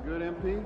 Good, MP?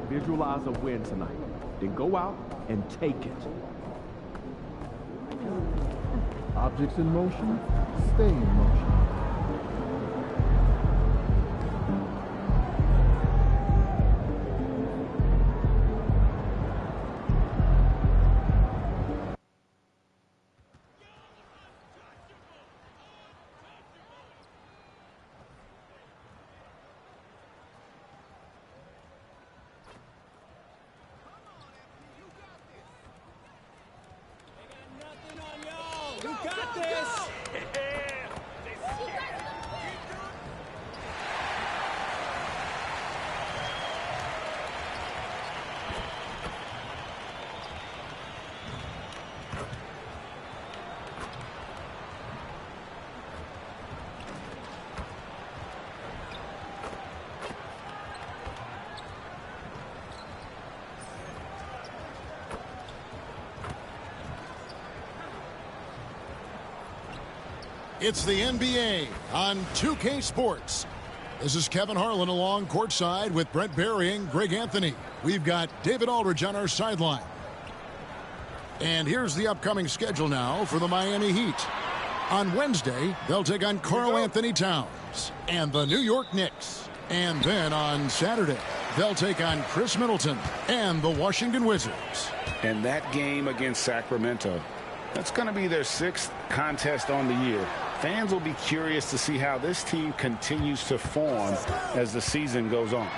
Visualize a win tonight. Then go out and take it. Objects in motion, stay in motion. You got this! It's the NBA on 2K Sports. This is Kevin Harlan along courtside with Brent Barry and Greg Anthony. We've got David Aldridge on our sideline. And here's the upcoming schedule now for the Miami Heat. On Wednesday, they'll take on Karl Anthony Towns and the New York Knicks. And then on Saturday, they'll take on Chris Middleton and the Washington Wizards. And that game against Sacramento, that's going to be their 6th contest on the year. Fans will be curious to see how this team continues to form as the season goes on.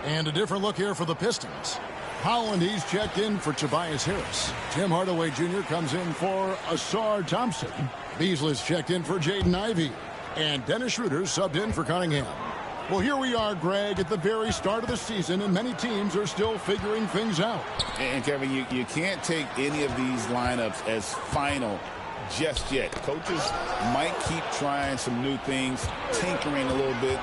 And a different look here for the Pistons. Holland, he's checked in for Tobias Harris. Tim Hardaway Jr. comes in for Asar Thompson. Beasley's checked in for Jaden Ivey. And Dennis Schroeder's subbed in for Cunningham. Well, here we are, Greg, at the very start of the season, and many teams are still figuring things out. And, Kevin, you can't take any of these lineups as final just yet. Coaches might keep trying some new things, tinkering a little bit,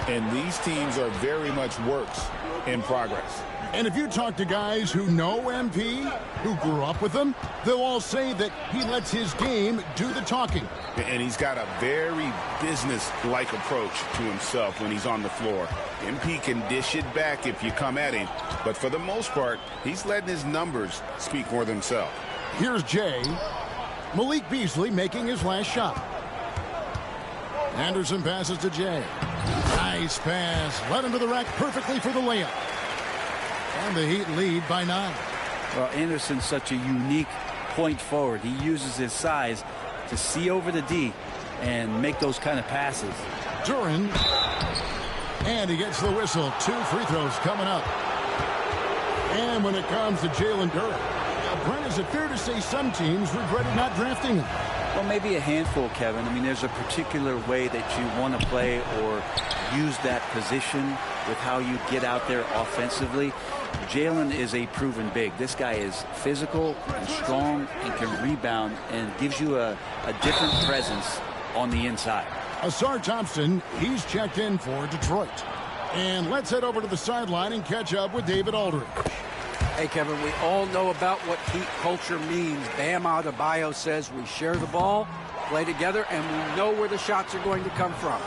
and these teams are very much works in progress. And if you talk to guys who know MP, who grew up with him, they'll all say that he lets his game do the talking. And he's got a very business-like approach to himself when he's on the floor. MP can dish it back if you come at him, but for the most part, he's letting his numbers speak for themselves. Here's Jay. Malik Beasley making his last shot. Anderson passes to Jay. Nice pass. Led him to the rack perfectly for the layup. And the Heat lead by 9. Well, Anderson's such a unique point forward. He uses his size to see over the D and make those kind of passes. Duran. And he gets the whistle. 2 free throws coming up. And when it comes to Jalen Duran, Brent, is it fair to say some teams regretted not drafting him? Well, maybe a handful, Kevin. I mean, there's a particular way that you want to play or use that position with how you get out there offensively. Jalen is a proven big. This guy is physical and strong and can rebound and gives you a different presence on the inside. Asar Thompson, he's checked in for Detroit. And let's head over to the sideline and catch up with David Aldridge. Hey, Kevin, we all know about what Heat culture means. Bam Adebayo says we share the ball, play together, and we know where the shots are going to come from.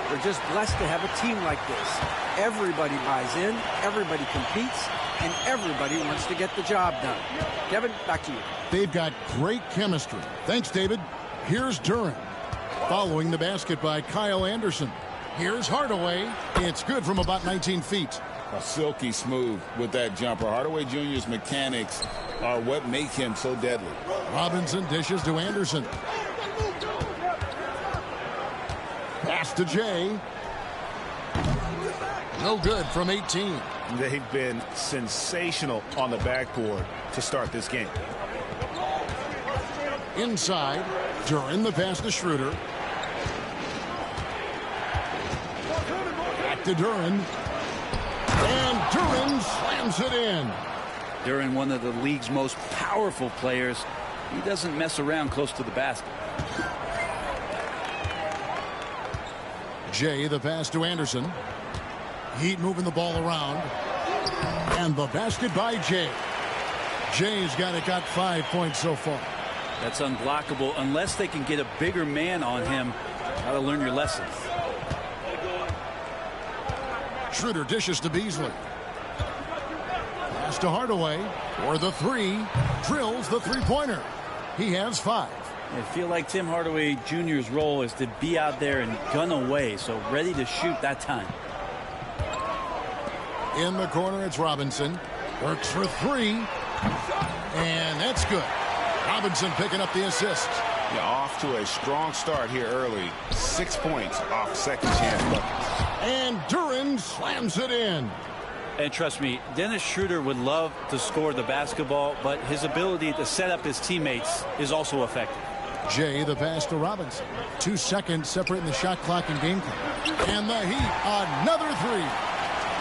We're just blessed to have a team like this. Everybody buys in, everybody competes, and everybody wants to get the job done. Kevin, back to you. They've got great chemistry. Thanks, David. Here's Duran. Following the basket by Kyle Anderson. Here's Hardaway. It's good from about 19 feet. Silky smooth with that jumper. Hardaway Jr.'s mechanics are what make him so deadly. Robinson dishes to Anderson. Pass to Jay. No good from 18. They've been sensational on the backboard to start this game. Inside, Duran, the pass to Schroeder. Back to Duran. And Duran slams it in. Duran, one of the league's most powerful players. He doesn't mess around close to the basket. Jay, the pass to Anderson. Heat moving the ball around. And the basket by Jay. Jay's got 5 points so far. That's unblockable unless they can get a bigger man on him. Got to learn your lessons. Schroeder dishes to Beasley. Pass to Hardaway for the three. Drills the three-pointer. He has 5. I feel like Tim Hardaway Jr.'s role is to be out there and gun away, so ready to shoot that time. In the corner, it's Robinson. Works for 3. And that's good. Robinson picking up the assist. Yeah, off to a strong start here early. 6 points off second chance buckets. And Duran slams it in. And trust me, Dennis Schroeder would love to score the basketball, but his ability to set up his teammates is also effective. Jay, the pass to Robinson. 2 seconds separating the shot clock and game clock. And the Heat, another 3.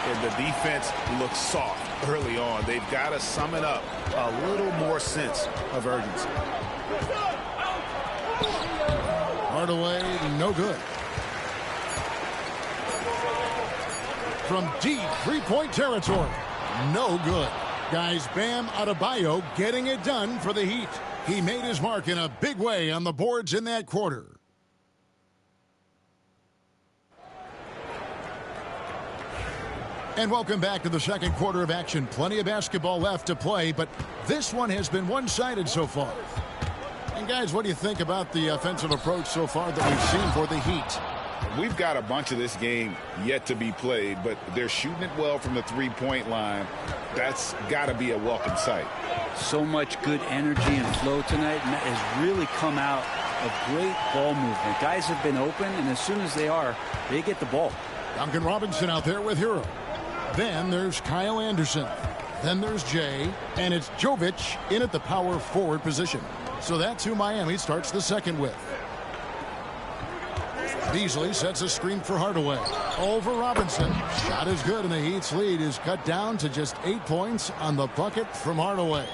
And the defense looks soft early on. They've got to sum it up. A little more sense of urgency. Hardaway, no good. From deep three-point territory, no good. Guys, Bam Adebayo getting it done for the Heat. He made his mark in a big way on the boards in that quarter. And welcome back to the second quarter of action. Plenty of basketball left to play, but this one has been one-sided so far. And guys, what do you think about the offensive approach so far that we've seen for the Heat? We've got a bunch of this game yet to be played, but they're shooting it well from the three-point line. That's got to be a welcome sight. So much good energy and flow tonight, and that has really come out of great ball movement. Guys have been open, and as soon as they are, they get the ball. Duncan Robinson out there with Hero. Then there's Kyle Anderson. Then there's Jay, and it's Jovic in at the power forward position. So that's who Miami starts the second with. Beasley sets a screen for Hardaway. Over Robinson. Shot is good, and the Heat's lead is cut down to just 8 points on the bucket from Hardaway.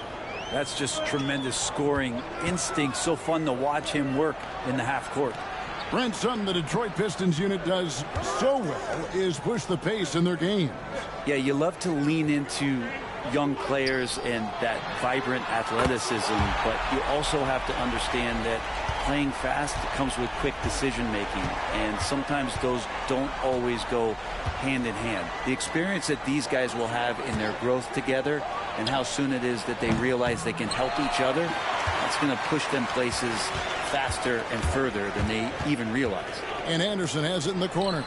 That's just tremendous scoring instinct. So fun to watch him work in the half court. Brent, something the Detroit Pistons unit does so well is push the pace in their games. Yeah, you love to lean into young players and that vibrant athleticism, but you also have to understand that playing fast comes with quick decision making, and sometimes those don't always go hand in hand. The experience that these guys will have in their growth together and how soon it is that they realize they can help each other, that's going to push them places faster and further than they even realize. And Anderson has it in the corner.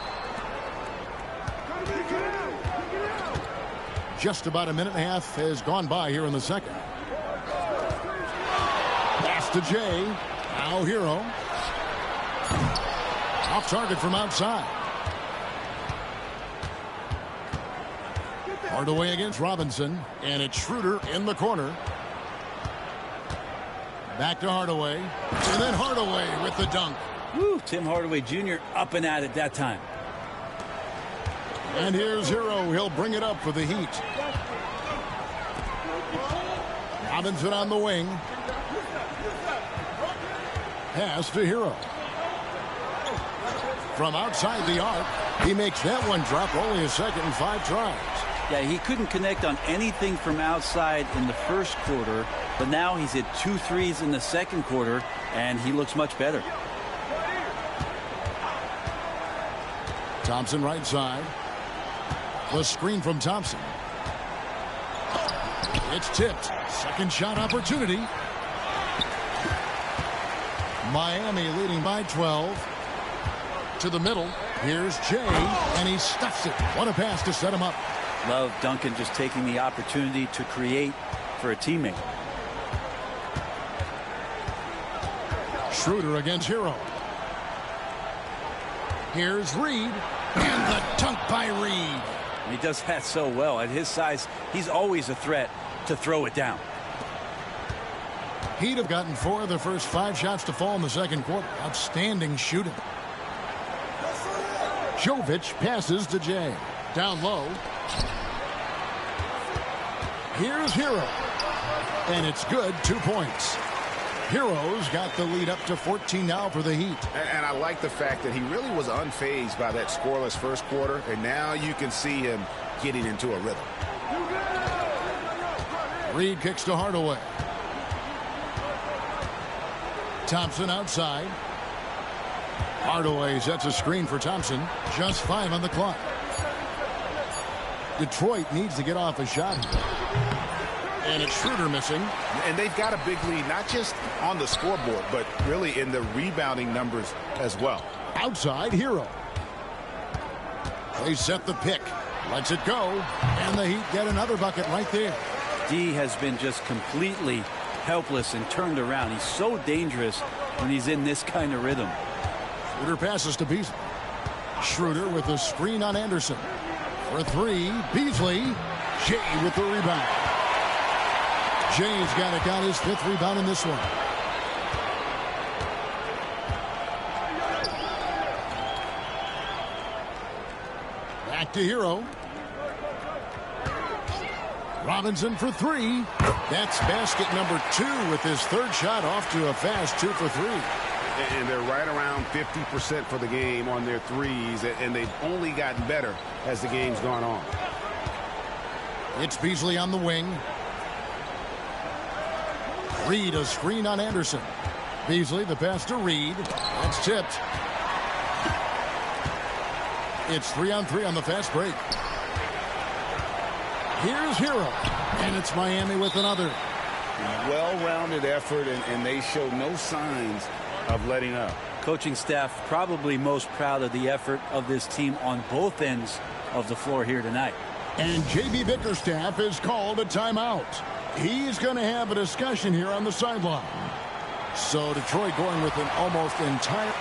Just about a minute and a half has gone by here in the second. Pass to Jay. Now Hero. Off target from outside. Hardaway against Robinson. And it's Schroeder in the corner. Back to Hardaway. And then Hardaway with the dunk. Woo, Tim Hardaway Jr. up and at it that time. And here's Hero. He'll bring it up for the Heat. Robinson on the wing. Pass to Hero. From outside the arc, he makes that one drop. Only a second and 5 tries. Yeah, he couldn't connect on anything from outside in the first quarter, but now he's hit 2 threes in the second quarter, and he looks much better. Thompson right side. The screen from Thompson. It's tipped. Second shot opportunity. Miami leading by 12. To the middle. Here's Jay, and he stuffs it. What a pass to set him up. Love Duncan just taking the opportunity to create for a teammate. Schroeder against Hero. Here's Reed. And the dunk by Reed. He does that so well. At his size, he's always a threat to throw it down. He'd have gotten 4 of the first 5 shots to fall in the second quarter. Outstanding shooting. Jovic passes to Jay. Down low. Here's Hero. And it's good, 2 points. Hero's got the lead up to 14 now for the Heat. And I like the fact that he really was unfazed by that scoreless first quarter, and now you can see him getting into a rhythm. Reed kicks to Hardaway. Thompson outside. Hardaway sets a screen for Thompson. Just 5 on the clock. Detroit needs to get off a shot. And it's Schroeder missing. And they've got a big lead, not just on the scoreboard, but really in the rebounding numbers as well. Outside, Hero. They set the pick. Lets it go. And the Heat get another bucket right there. D has been just completely helpless and turned around. He's so dangerous when he's in this kind of rhythm. Schroeder passes to Beasley. Schroeder with a screen on Anderson. For 3, Beasley. Jay with the rebound. Jay's got his 5th rebound in this one. Back to Hero. Robinson for 3. That's basket number 2 with his 3rd shot off to a fast 2 for 3. And they're right around 50% for the game on their threes, and they've only gotten better as the game's gone on. It's Beasley on the wing. Reed a screen on Anderson. Beasley the pass to Reed. That's tipped. It's 3-on-3 on the fast break. Here's Hero. And it's Miami with another. Well-rounded effort, and they show no signs of letting up. Coaching staff probably most proud of the effort of this team on both ends of the floor here tonight. And J.B. Bickerstaff has called a timeout. He's going to have a discussion here on the sideline. So Detroit going with an almost entire...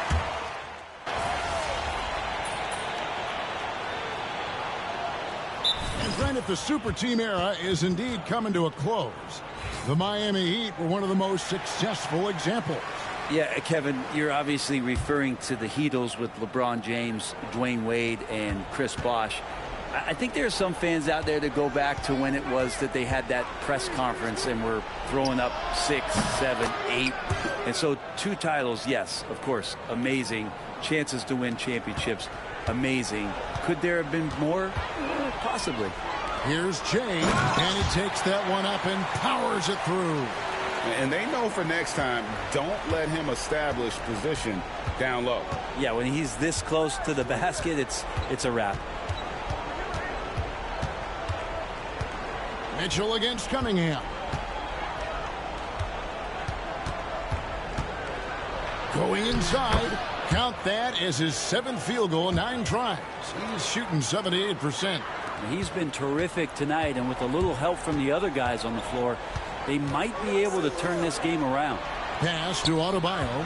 And Brent, if the super team era is indeed coming to a close, the Miami Heat were one of the most successful examples. Yeah, Kevin, you're obviously referring to the Heatles with LeBron James, Dwayne Wade, and Chris Bosh. I think there are some fans out there that go back to when it was that they had that press conference and were throwing up 6, 7, 8. And so 2 titles, yes, of course, amazing. Chances to win championships, amazing. Could there have been more? Possibly. Here's Jay, and he takes that one up and powers it through. And they know for next time, don't let him establish position down low. Yeah, when he's this close to the basket, it's a wrap. Mitchell against Cunningham. Going inside. Count that as his 7th field goal, 9 tries. He's shooting 78%. He's been terrific tonight, and with a little help from the other guys on the floor, they might be able to turn this game around. Pass to Adebayo.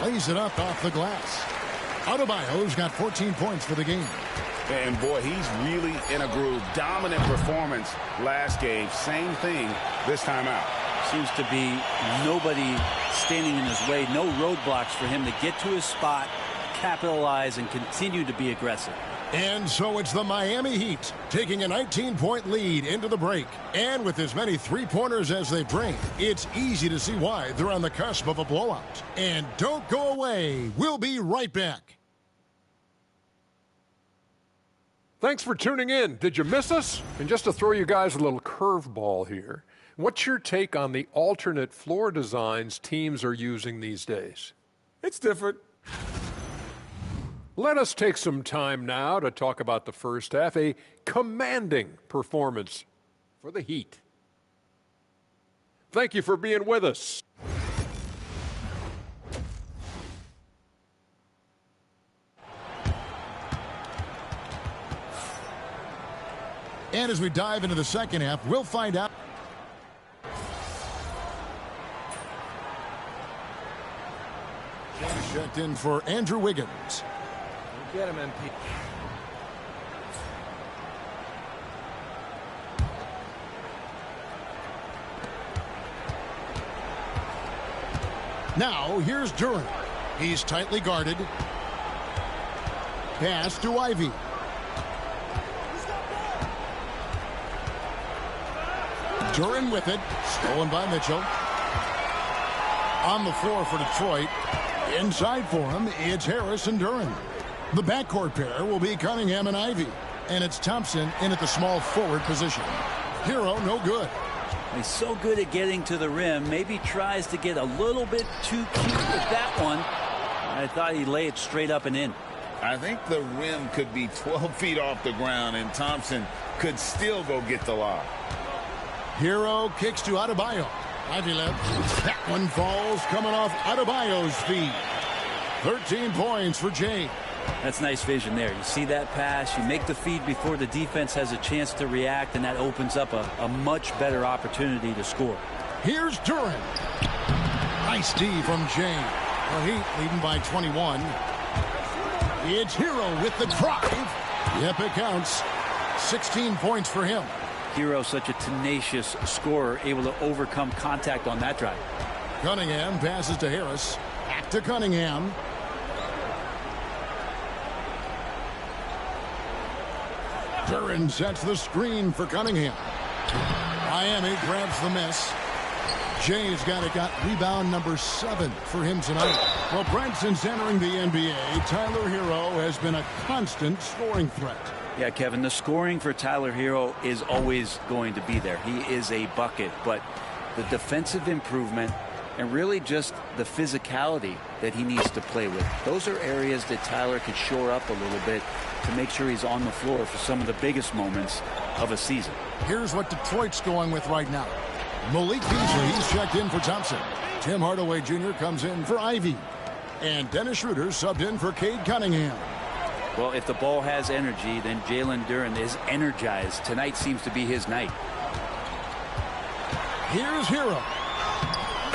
Lays it up off the glass. Adebayo's got 14 points for the game. And boy, he's really in a groove. Dominant performance last game. Same thing this time out. Seems to be nobody standing in his way. No roadblocks for him to get to his spot, capitalize, and continue to be aggressive. And so it's the Miami Heat taking a 19-point lead into the break. And with as many three-pointers as they bring, it's easy to see why they're on the cusp of a blowout. And don't go away. We'll be right back. Thanks for tuning in. Did you miss us? And just to throw you guys a little curveball here, what's your take on the alternate floor designs teams are using these days? It's different. Let us take some time now to talk about the first half, a commanding performance for the Heat. Thank you for being with us. And as we dive into the second half, we'll find out. Checked in for Andrew Wiggins. Get him, MP. Now, here's Duran. He's tightly guarded. Pass to Ivy. Duran with it. Stolen by Mitchell. On the floor for Detroit. Inside for him, it's Harris and Duran. The backcourt pair will be Cunningham and Ivy. And it's Thompson in at the small forward position. Hero, no good. He's so good at getting to the rim. Maybe tries to get a little bit too cute with that one. I thought he'd lay it straight up and in. I think the rim could be 12 feet off the ground, and Thompson could still go get the lob. Hero kicks to Adebayo. Ivy left. That one falls coming off Adebayo's feet. 13 points for Jay. That's nice vision there. You see that pass, you make the feed before the defense has a chance to react, and that opens up a much better opportunity to score. Here's Duran. Nice D from Jay. The Heat leading by 21. It's Hero with the drive. Yep, it counts. 16 points for him. Hero, such a tenacious scorer, able to overcome contact on that drive. Cunningham passes to Harris. Back to Cunningham. Duran sets the screen for Cunningham. Miami grabs the miss. Jay's got rebound number 7 for him tonight. Well, Brent, since entering the NBA, Tyler Hero has been a constant scoring threat. Yeah, Kevin, the scoring for Tyler Hero is always going to be there. He is a bucket, but the defensive improvement and really just the physicality that he needs to play with. Those are areas that Tyler could shore up a little bit to make sure he's on the floor for some of the biggest moments of a season. Here's what Detroit's going with right now. Malik Beasley, he's checked in for Thompson. Tim Hardaway Jr. comes in for Ivy. And Dennis Schroeder subbed in for Cade Cunningham. Well, if the ball has energy, then Jalen Duran is energized. Tonight seems to be his night. Here's Hero.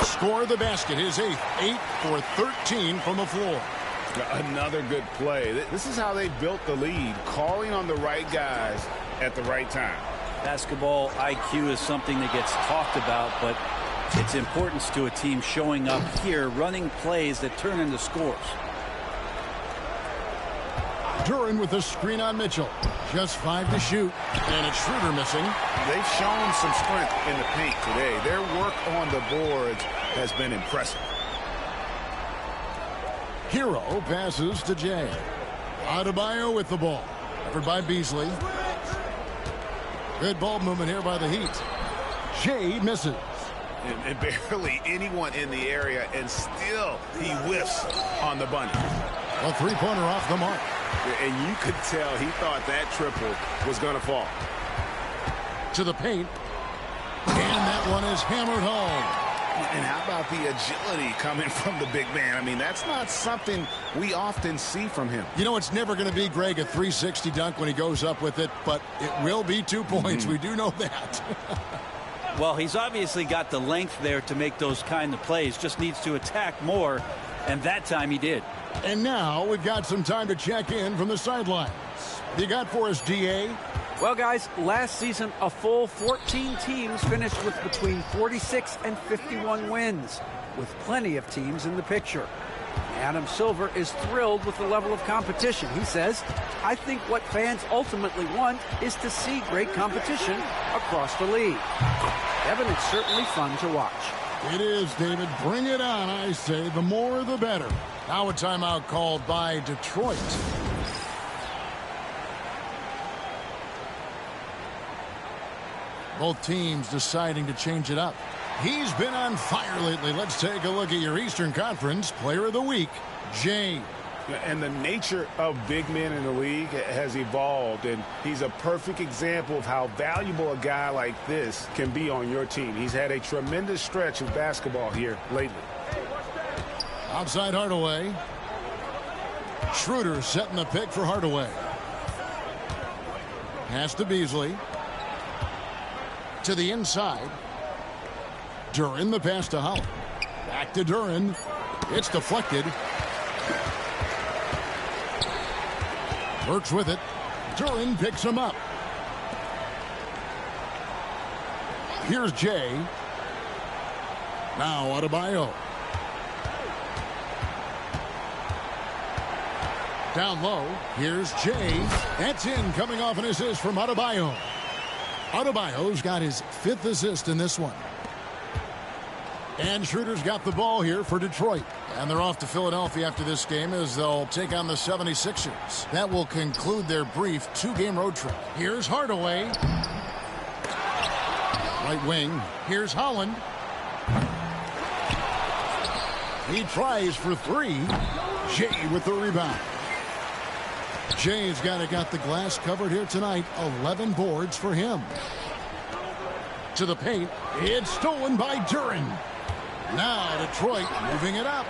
Score the basket, his 8th. 8 for 13 from the floor. Another good play. This is how they built the lead, calling on the right guys at the right time. Basketball IQ is something that gets talked about, but its importance to a team showing up here, running plays that turn into scores. Duran with a screen on Mitchell. Just 5 to shoot. And it's Schroeder missing. They've shown some strength in the paint today. Their work on the boards has been impressive. Hero passes to Jay. Adebayo with the ball. Covered by Beasley. Good ball movement here by the Heat. Jay misses. And barely anyone in the area, and still he whiffs on the bunny. A three-pointer off the mark. And you could tell he thought that triple was going to fall. To the paint. And that one is hammered home. And how about the agility coming from the big man? I mean, that's not something we often see from him. You know, it's never going to be, Greg, a 360 dunk when he goes up with it, but it will be 2 points. We do know that. Well, he's obviously got the length there to make those kind of plays. Just needs to attack more, and that time he did. And now we've got some time to check in from the sidelines. You got for us, DA? Well, guys, last season, a full 14 teams finished with between 46 and 51 wins, with plenty of teams in the picture. Adam Silver is thrilled with the level of competition. He says, I think what fans ultimately want is to see great competition across the league. Kevin, it's certainly fun to watch. It is, David. Bring it on, I say. The more, the better. Now a timeout called by Detroit. Both teams deciding to change it up. He's been on fire lately. Let's take a look at your Eastern Conference Player of the Week, Jay. And the nature of big men in the league has evolved, and he's a perfect example of how valuable a guy like this can be on your team. He's had a tremendous stretch of basketball here lately. Outside Hardaway. Schroeder setting the pick for Hardaway. Pass to Beasley. To the inside. Duran, the pass to Holland. Back to Duran. It's deflected. Burks with it. Duran picks him up. Here's Jay. Now Adebayo. Down low. Here's Jay. That's in, coming off an assist from Adebayo. Adebayo's got his 5th assist in this one. And Schroeder's got the ball here for Detroit. And they're off to Philadelphia after this game as they'll take on the 76ers. That will conclude their brief 2-game road trip. Here's Hardaway. Right wing. Here's Holland. He tries for 3. Jay with the rebound. Jay's got the glass covered here tonight. 11 boards for him. To the paint. It's stolen by Duran. Now Detroit moving it up.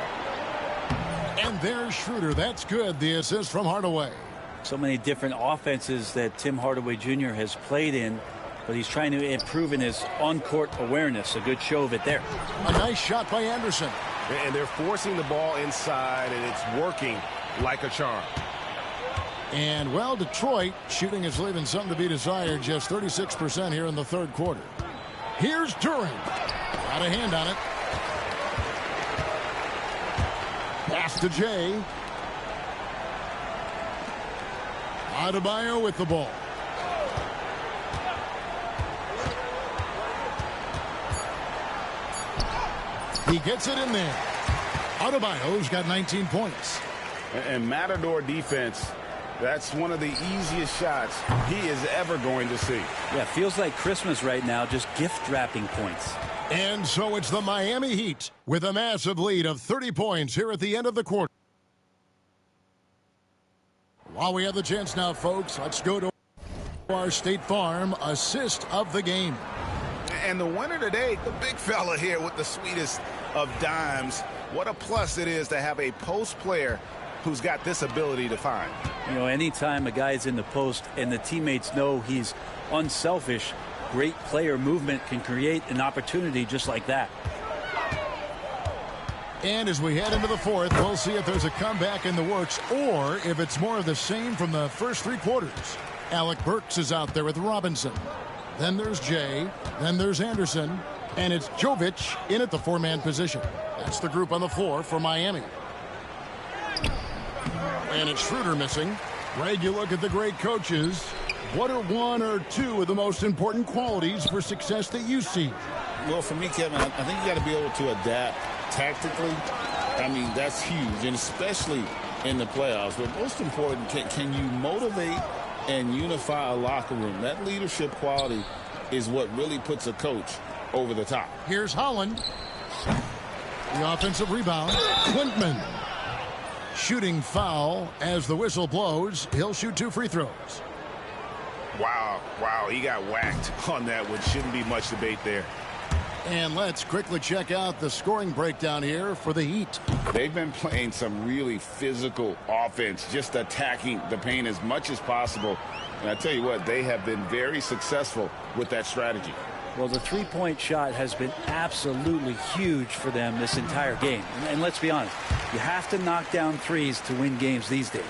And there's Schroeder. That's good. The assist from Hardaway. So many different offenses that Tim Hardaway Jr. has played in, but he's trying to improve in his on-court awareness. A good show of it there. A nice shot by Anderson. And they're forcing the ball inside, and it's working like a charm. And, well, Detroit shooting is leaving something to be desired. Just 36% here in the 3rd quarter. Here's Duran. Got a hand on it. Pass to Jay. Adebayo with the ball. He gets it in there. Adebayo's got 19 points. And Matador defense, that's one of the easiest shots he is ever going to see. Yeah, feels like Christmas right now, just gift wrapping points. And so it's the Miami Heat with a massive lead of 30 points here at the end of the quarter. While we have the chance now, folks, let's go to our State Farm assist of the game. And the winner today, the big fella here with the sweetest of dimes. What a plus it is to have a post player who's got this ability to find. You know, anytime a guy's in the post and the teammates know he's unselfish, great player movement can create an opportunity just like that. And as we head into the 4th, we'll see if there's a comeback in the works or if it's more of the same from the first 3 quarters. Alec Burks is out there with Robinson. Then there's Jay. Then there's Anderson. And it's Jovic in at the 4-man position. That's the group on the floor for Miami. And it's Schroeder missing. Greg, you look at the great coaches. What are 1 or 2 of the most important qualities for success that you see? Well, for me, Kevin, I think you got to be able to adapt tactically. I mean, that's huge, and especially in the playoffs. But most important, can you motivate and unify a locker room? That leadership quality is what really puts a coach over the top. Here's Holland. The offensive rebound. Clintman. Shooting foul as the whistle blows. He'll shoot 2 free throws. Wow, he got whacked on that one. Shouldn't be much debate there. And let's quickly check out the scoring breakdown here for the Heat. They've been playing some really physical offense, just attacking the paint as much as possible. And I tell you what, they have been very successful with that strategy. Well, the 3-point shot has been absolutely huge for them this entire game. And let's be honest, you have to knock down threes to win games these days.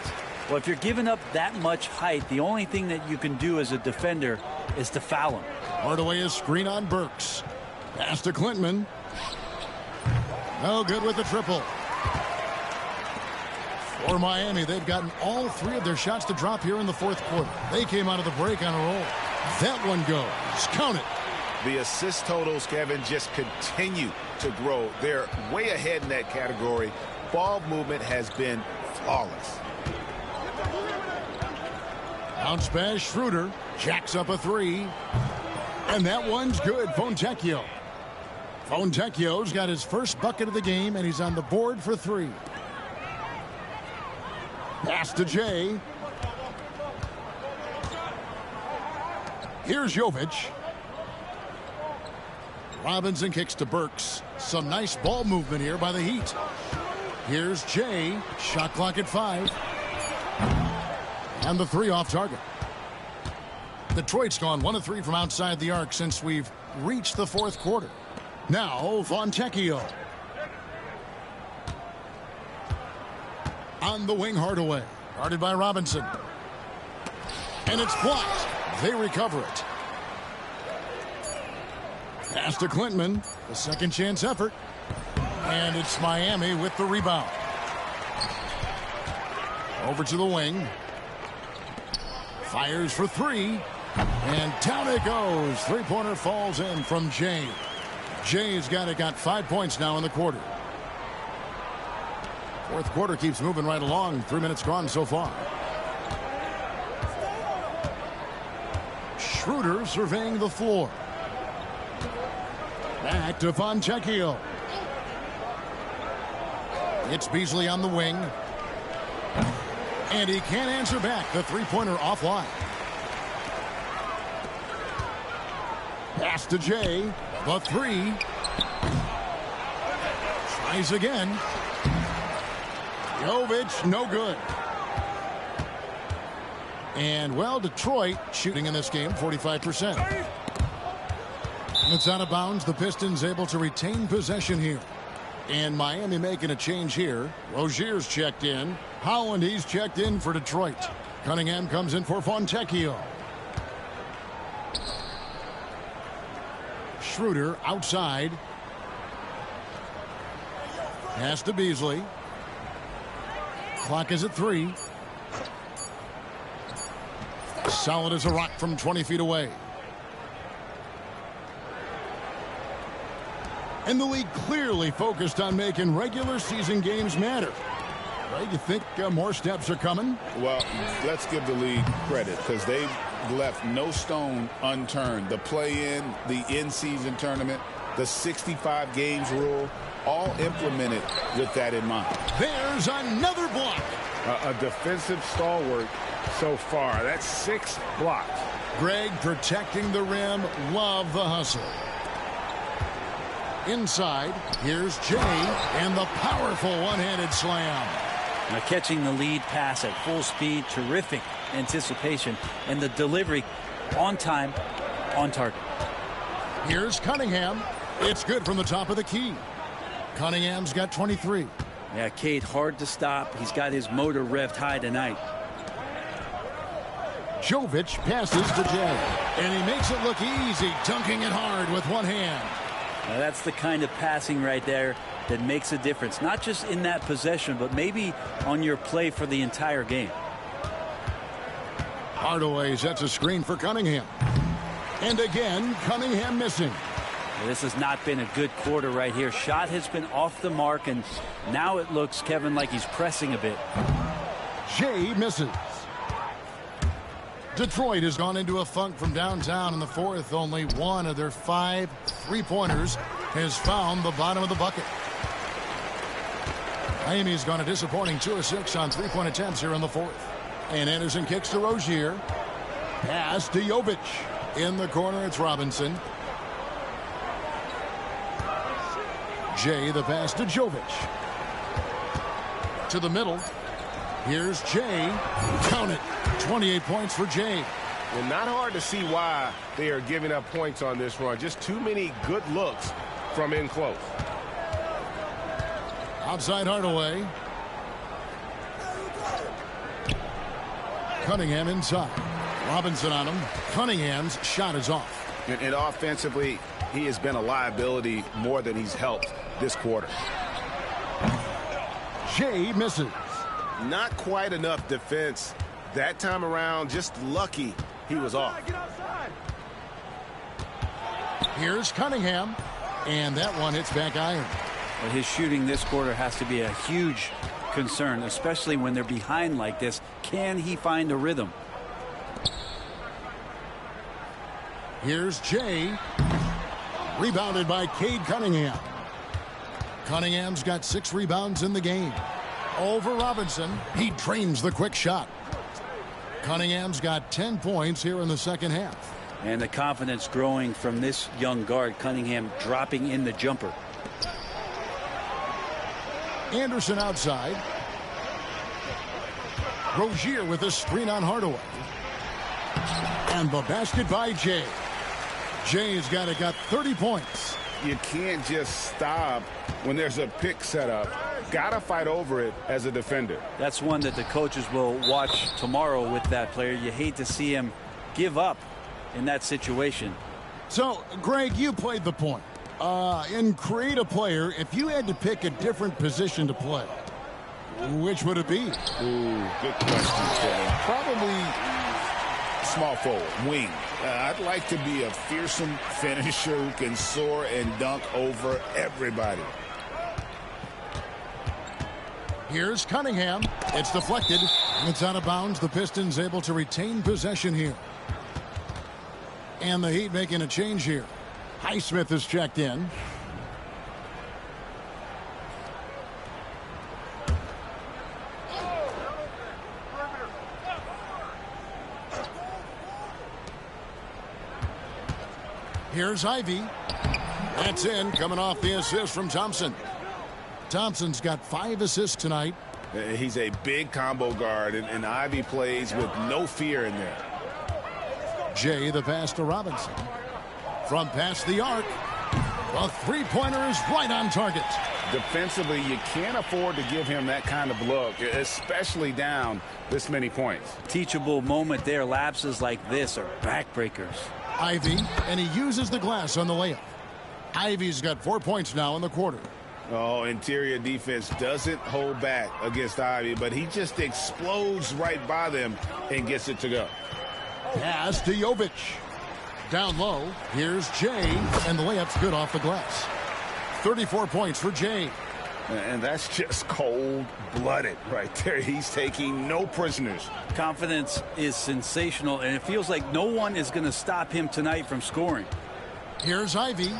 Well, if you're giving up that much height, the only thing that you can do as a defender is to foul him. Hardaway is screen on Burks. Pass to Clintman. No good with the triple. For Miami, they've gotten all 3 of their shots to drop here in the 4th quarter. They came out of the break on a roll. That one goes. Count it. The assist totals, Kevin, just continue to grow. They're way ahead in that category. Ball movement has been flawless. Bounce pass, Schroeder jacks up a 3. And that one's good. Fontecchio. Fontecchio's got his first bucket of the game, and he's on the board for 3. Pass to Jay. Here's Jovic. Robinson kicks to Burks. Some nice ball movement here by the Heat. Here's Jay. Shot clock at 5. And the 3 off target. Detroit's gone 1 of 3 from outside the arc since we've reached the 4th quarter. Now, Fontecchio. On the wing, Hardaway. Guarded by Robinson. And it's blocked. They recover it. Pass to Clinton. The second chance effort. And it's Miami with the rebound. Over to the wing. Fires for three. And down it goes. Three-pointer falls in from Jay. Jay's got 5 points now in the quarter. Fourth quarter keeps moving right along. 3 minutes gone so far. Schroeder surveying the floor. Back to Fontecchio. It's Beasley on the wing. And he can't answer back. The three-pointer offline. Pass to Jay. The three. Tries again. Jovic, no good. And, well, Detroit shooting in this game 45%. It's out of bounds. The Pistons able to retain possession here. And Miami making a change here. Rozier's checked in. Howland, he's checked in for Detroit. Cunningham comes in for Fontecchio. Schroeder outside. Pass to Beasley. Clock is at 3. Solid as a rock from 20 feet away. And the league clearly focused on making regular season games matter. Right? You think more steps are coming? Well, let's give the league credit because they've left no stone unturned. The play-in, the in-season tournament, the 65 games rule, all implemented with that in mind. There's another block. A defensive stalwart so far. That's 6 blocks. Greg protecting the rim. Love the hustle. Inside, here's Jay, and the powerful one-handed slam. Now catching the lead pass at full speed, terrific anticipation, and the delivery on time, on target. Here's Cunningham. It's good from the top of the key. Cunningham's got 23. Yeah, Cade, hard to stop. He's got his motor revved high tonight. Jovic passes to Jay, and he makes it look easy, dunking it hard with one hand. Now that's the kind of passing right there that makes a difference, not just in that possession, but maybe on your play for the entire game. Hardaway sets a screen for Cunningham. And again, Cunningham missing. Well, this has not been a good quarter right here. Shot has been off the mark, and now it looks, Kevin, like he's pressing a bit. Jay misses. Detroit has gone into a funk from downtown in the fourth. Only one of their 5 three-pointers has found the bottom of the bucket. Miami's gone a disappointing 2 of 6 on three-point attempts here in the fourth. And Anderson kicks to Rozier. Pass to Jovic. In the corner, it's Robinson. Jay, the pass to Jovic. To the middle. Here's Jay. Count it. 28 points for Jay. Well, not hard to see why they are giving up points on this run. Just too many good looks from in close. Outside Hardaway. Cunningham inside. Robinson on him. Cunningham's shot is off. And offensively, he has been a liability more than he's helped this quarter. Jay misses. Not quite enough defense that time around. Just lucky he was off. Here's Cunningham. And that one hits back iron. But his shooting this quarter has to be a huge concern, especially when they're behind like this. Can he find a rhythm? Here's Jay. Rebounded by Cade Cunningham. Cunningham's got 6 rebounds in the game. Over Robinson. He drains the quick shot. Cunningham's got 10 points here in the second half. And the confidence growing from this young guard. Cunningham dropping in the jumper. Anderson outside. Rozier with a screen on Hardaway. And the basket by Jay. Jay's got 30 points. You can't just stop when there's a pick set up. got to fight over it as a defender. That's one that the coaches will watch tomorrow with that player. You hate to see him give up in that situation. So, Greg, you played the point. In create a player, if you had to pick a different position to play, which would it be? Ooh, good question, Kevin. Probably small forward, wing. I'd like to be a fearsome finisher who can soar and dunk over everybody. Here's Cunningham. It's deflected. It's out of bounds. The Pistons able to retain possession here. And the Heat making a change here. Highsmith is checked in. Here's Ivy. That's in, coming off the assist from Thompson. Thompson's got 5 assists tonight. He's a big combo guard, and Ivy plays with no fear in there. Jay, the pass to Robinson. From past the arc. A three-pointer is right on target. Defensively, you can't afford to give him that kind of look, especially down this many points. Teachable moment there. Lapses like this are backbreakers. Ivy, and he uses the glass on the layup. Ivy's got 4 points now in the quarter. Oh, interior defense doesn't hold back against Ivy, but he just explodes right by them and gets it to go. Pass to Jovic. Down low, here's Jay, and the layup's good off the glass. 34 points for Jay. And that's just cold-blooded right there. He's taking no prisoners. Confidence is sensational, and it feels like no one is going to stop him tonight from scoring. Here's Ivy.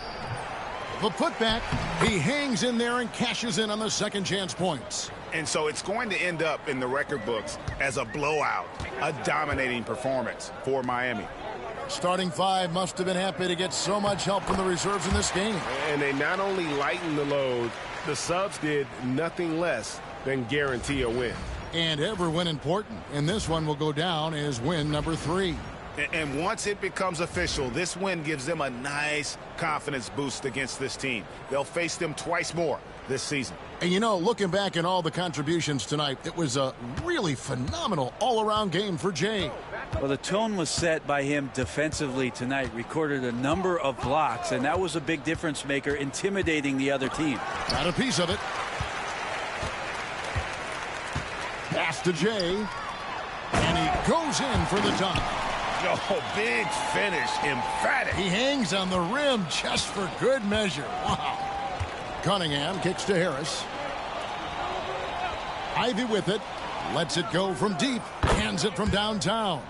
The putback. He hangs in there and cashes in on the second chance points. And so it's going to end up in the record books as a blowout, a dominating performance for Miami. Starting 5 must have been happy to get so much help from the reserves in this game. And they not only lightened the load, the subs did nothing less than guarantee a win. And every win important. And this one will go down as win number 3. And once it becomes official, this win gives them a nice confidence boost against this team. They'll face them twice more this season. And you know, looking back at all the contributions tonight, it was a really phenomenal all-around game for Jay. Well, the tone was set by him defensively tonight. Recorded a number of blocks, and that was a big difference maker, intimidating the other team. Got a piece of it. Pass to Jay. And he goes in for the dunk. Oh, big finish, emphatic. He hangs on the rim just for good measure. Wow. Cunningham kicks to Harris. Ivy with it. Lets it go from deep. Hands it from downtown.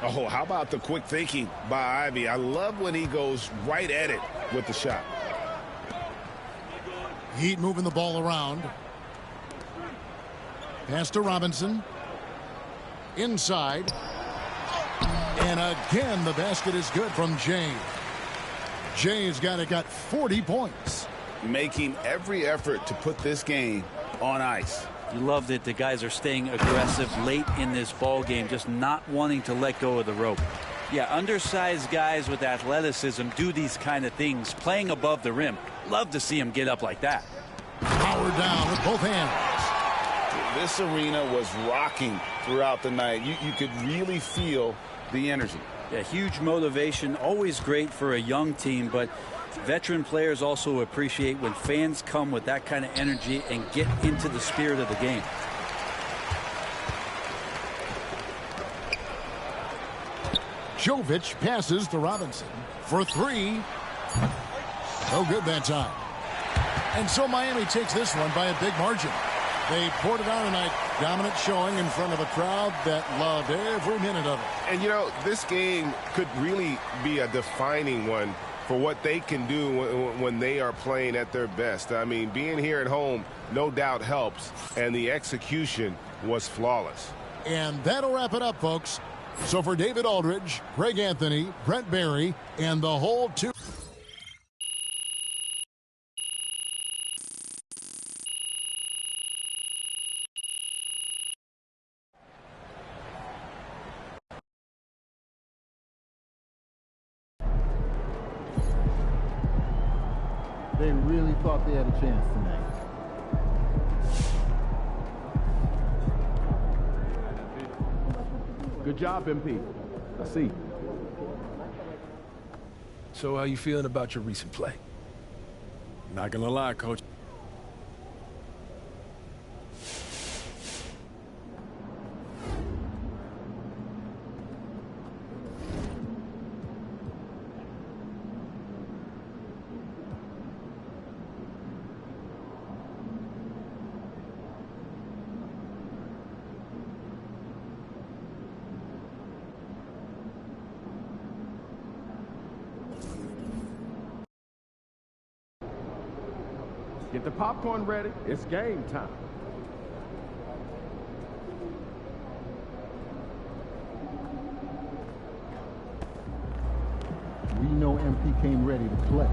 Oh, how about the quick thinking by Ivy? I love when he goes right at it with the shot. Heat moving the ball around. Pass to Robinson. Inside. And again, the basket is good from Jay. Jay's got 40 points. Making every effort to put this game on ice. You love that the guys are staying aggressive late in this ball game, just not wanting to let go of the rope. Yeah, undersized guys with athleticism do these kind of things, playing above the rim. Love to see them get up like that. Power down with both hands. This arena was rocking throughout the night. You could really feel the energy. Yeah, huge motivation, always great for a young team, but veteran players also appreciate when fans come with that kind of energy and get into the spirit of the game. Jovic passes to Robinson for 3. No good that time. And so Miami takes this one by a big margin. They poured it on tonight. Dominant showing in front of a crowd that loved every minute of it. And, you know, this game could really be a defining one for what they can do when they are playing at their best. I mean, being here at home no doubt helps, and the execution was flawless. And that'll wrap it up, folks. So for David Aldridge, Greg Anthony, Brent Barry, and the whole two. They really thought they had a chance tonight. Good job, MP. I see. So how you feeling about your recent play? Not gonna lie, Coach. Get the popcorn ready. It's game time. We know MP came ready to play.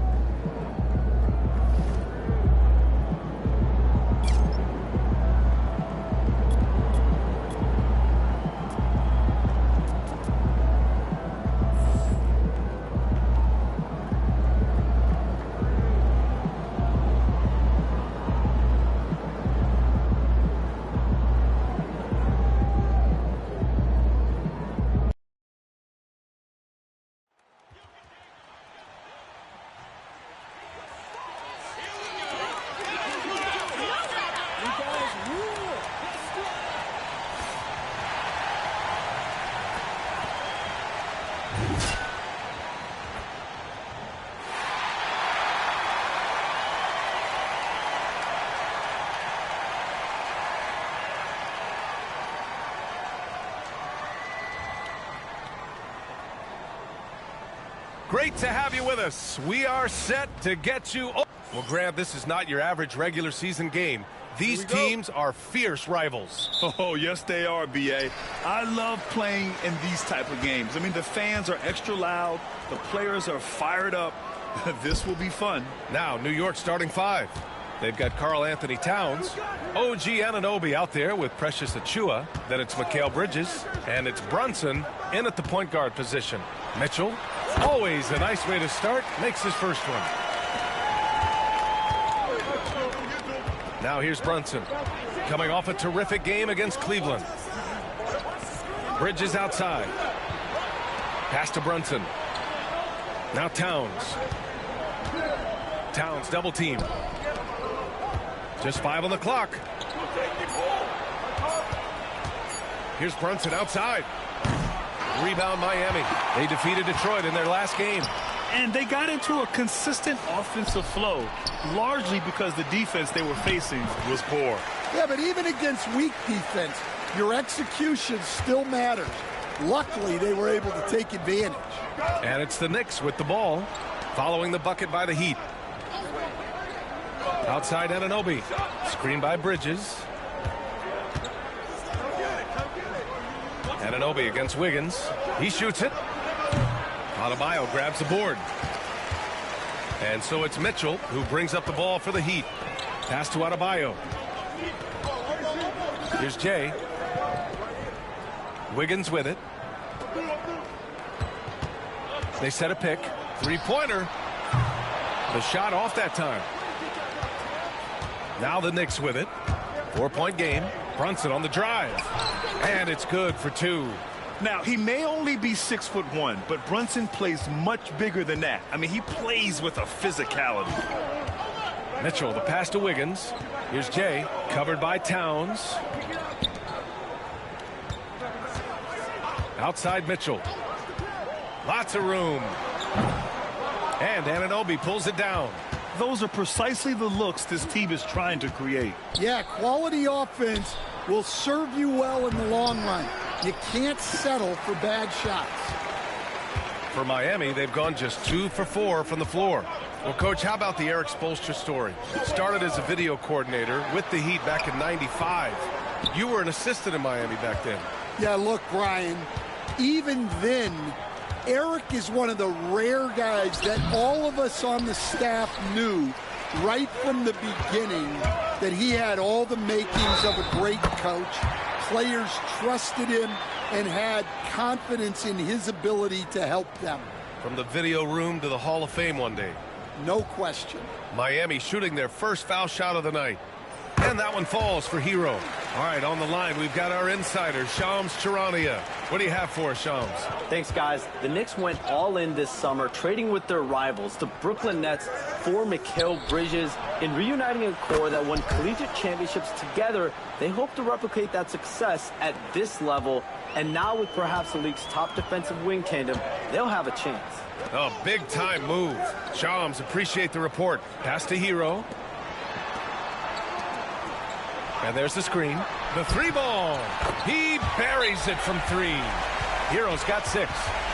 Great to have you with us. We are set to get you. Well, Grant, this is not your average regular season game. These teams are fierce rivals. Oh, yes, they are, B.A. I love playing in these type of games. I mean, the fans are extra loud. The players are fired up. This will be fun. Now, New York starting five. They've got Karl Anthony Towns, OG Anunoby out there with Precious Achiuwa. Then it's Mikal Bridges, and it's Brunson in at the point guard position. Mitchell, always a nice way to start, makes his first one. Now here's Brunson, coming off a terrific game against Cleveland. Bridges outside. Pass to Brunson. Now Towns. Towns double team. Just 5 on the clock. Here's Brunson outside. Rebound Miami. They defeated Detroit in their last game. And they got into a consistent offensive flow, largely because the defense they were facing was poor. Yeah, but even against weak defense, your execution still matters. Luckily, they were able to take advantage. And it's the Knicks with the ball, following the bucket by the Heat. Outside Anunoby. Screen by Bridges. Anunoby against Wiggins. He shoots it. Adebayo grabs the board. And so it's Mitchell who brings up the ball for the Heat. Pass to Adebayo. Here's Jay. Wiggins with it. They set a pick. Three-pointer. The shot off that time. Now the Knicks with it. 4-point game. Brunson on the drive. And it's good for 2. Now, he may only be 6'1", but Brunson plays much bigger than that. I mean, he plays with a physicality. Mitchell, the pass to Wiggins. Here's Jay, covered by Towns. Outside Mitchell. Lots of room. And Anunoby pulls it down. Those are precisely the looks this team is trying to create. Yeah, quality offense will serve you well in the long run. You can't settle for bad shots. For Miami, they've gone just 2 for 4 from the floor. Well, Coach, how about the Eric Spoelstra story? Started as a video coordinator with the Heat back in '95. You were an assistant in Miami back then. Yeah, look, Brian, even then, Eric is one of the rare guys that all of us on the staff knew right from the beginning that he had all the makings of a great coach. Players trusted him and had confidence in his ability to help them. From the video room to the Hall of Fame one day. No question. Miami shooting their first foul shot of the night. And that one falls for Hero. All right, on the line, we've got our insider, Shams Charania. What do you have for us, Shams? Thanks, guys. The Knicks went all in this summer, trading with their rivals, the Brooklyn Nets, for Mikal Bridges. In reuniting a core that won collegiate championships together, they hope to replicate that success at this level. And now with perhaps the league's top defensive wing tandem, they'll have a chance. A big-time move. Shams, appreciate the report. Pass to Hero. And there's the screen. The three ball. He buries it from three. Hero's got 6.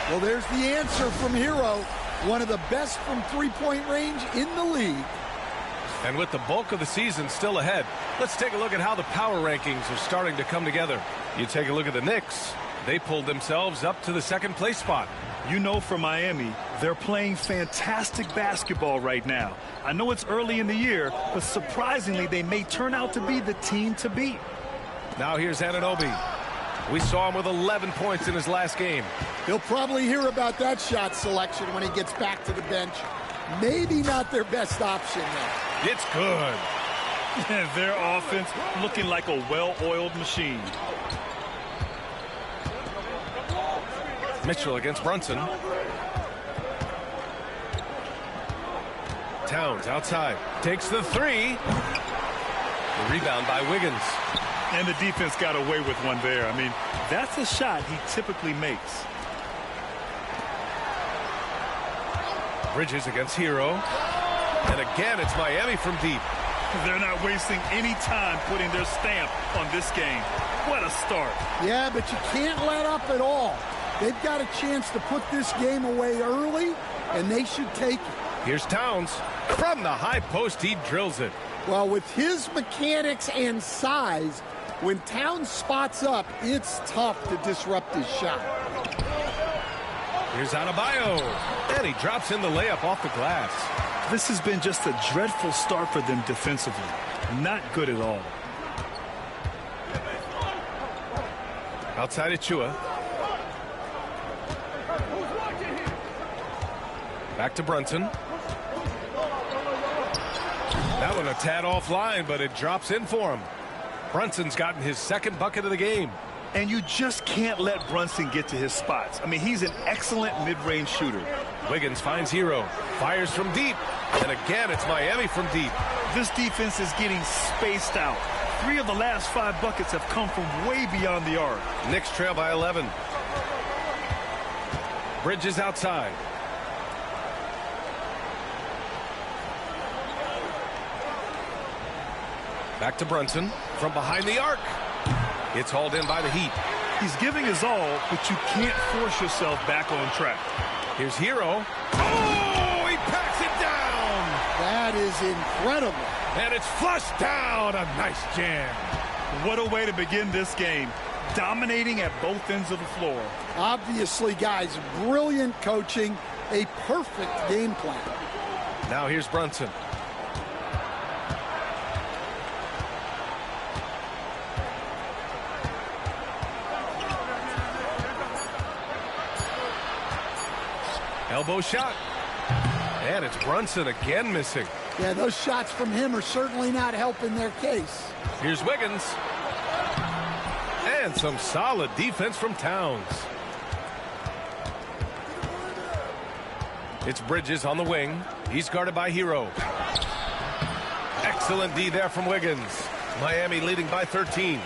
Well, there's the answer from Hero. One of the best from three-point range in the league. And with the bulk of the season still ahead, let's take a look at how the power rankings are starting to come together. You take a look at the Knicks. They pulled themselves up to the second place spot. You know, for Miami, they're playing fantastic basketball right now. I know it's early in the year, but surprisingly, they may turn out to be the team to beat. Now here's Anunoby. We saw him with 11 points in his last game. He'll probably hear about that shot selection when he gets back to the bench. Maybe not their best option though. It's good. Their offense looking like a well-oiled machine. Mitchell against Brunson. Towns outside. Takes the 3. The rebound by Wiggins. And the defense got away with one there. I mean, that's a shot he typically makes. Bridges against Hero. And again, it's Miami from deep. They're not wasting any time putting their stamp on this game. What a start. Yeah, but you can't let up at all. They've got a chance to put this game away early, and they should take it. Here's Towns. From the high post, he drills it. Well, with his mechanics and size, when Towns spots up, it's tough to disrupt his shot. Here's Adebayo. And he drops in the layup off the glass. This has been just a dreadful start for them defensively. Not good at all. Outside Achua. Back to Brunson. That one a tad offline, but it drops in for him. Brunson's gotten his second bucket of the game. And you just can't let Brunson get to his spots. I mean, he's an excellent mid-range shooter. Wiggins finds Hero. Fires from deep. And again, it's Miami from deep. This defense is getting spaced out. 3 of the last 5 buckets have come from way beyond the arc. Knicks trail by 11. Bridges outside. Back to Brunson from behind the arc. It's hauled in by the Heat. He's giving his all, but you can't force yourself back on track. Here's Hero. Oh, he packs it down. That is incredible. And it's flushed down. A nice jam. What a way to begin this game. Dominating at both ends of the floor. Obviously, guys, brilliant coaching. A perfect game plan. Now here's Brunson. Elbow shot. And it's Brunson again missing. Yeah, those shots from him are certainly not helping their case. Here's Wiggins. And some solid defense from Towns. It's Bridges on the wing. He's guarded by Hero. Excellent D there from Wiggins. Miami leading by 13.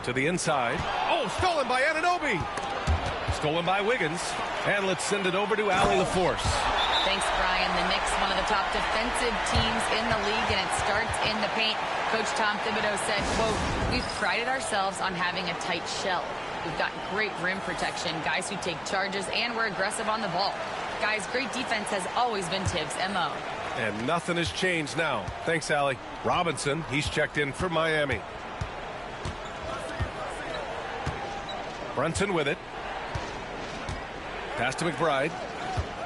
To the inside. Oh, stolen by Anunoby. Stolen by Wiggins. And let's send it over to Allie LaForce. Thanks, Brian. The Knicks, one of the top defensive teams in the league, and it starts in the paint. Coach Tom Thibodeau said, quote, "We've prided ourselves on having a tight shell. We've got great rim protection, guys who take charges, and we're aggressive on the ball. Guys, great defense has always been Tibbs' MO." And nothing has changed now. Thanks, Allie. Robinson, he's checked in for Miami. Brunson with it. Pass to McBride.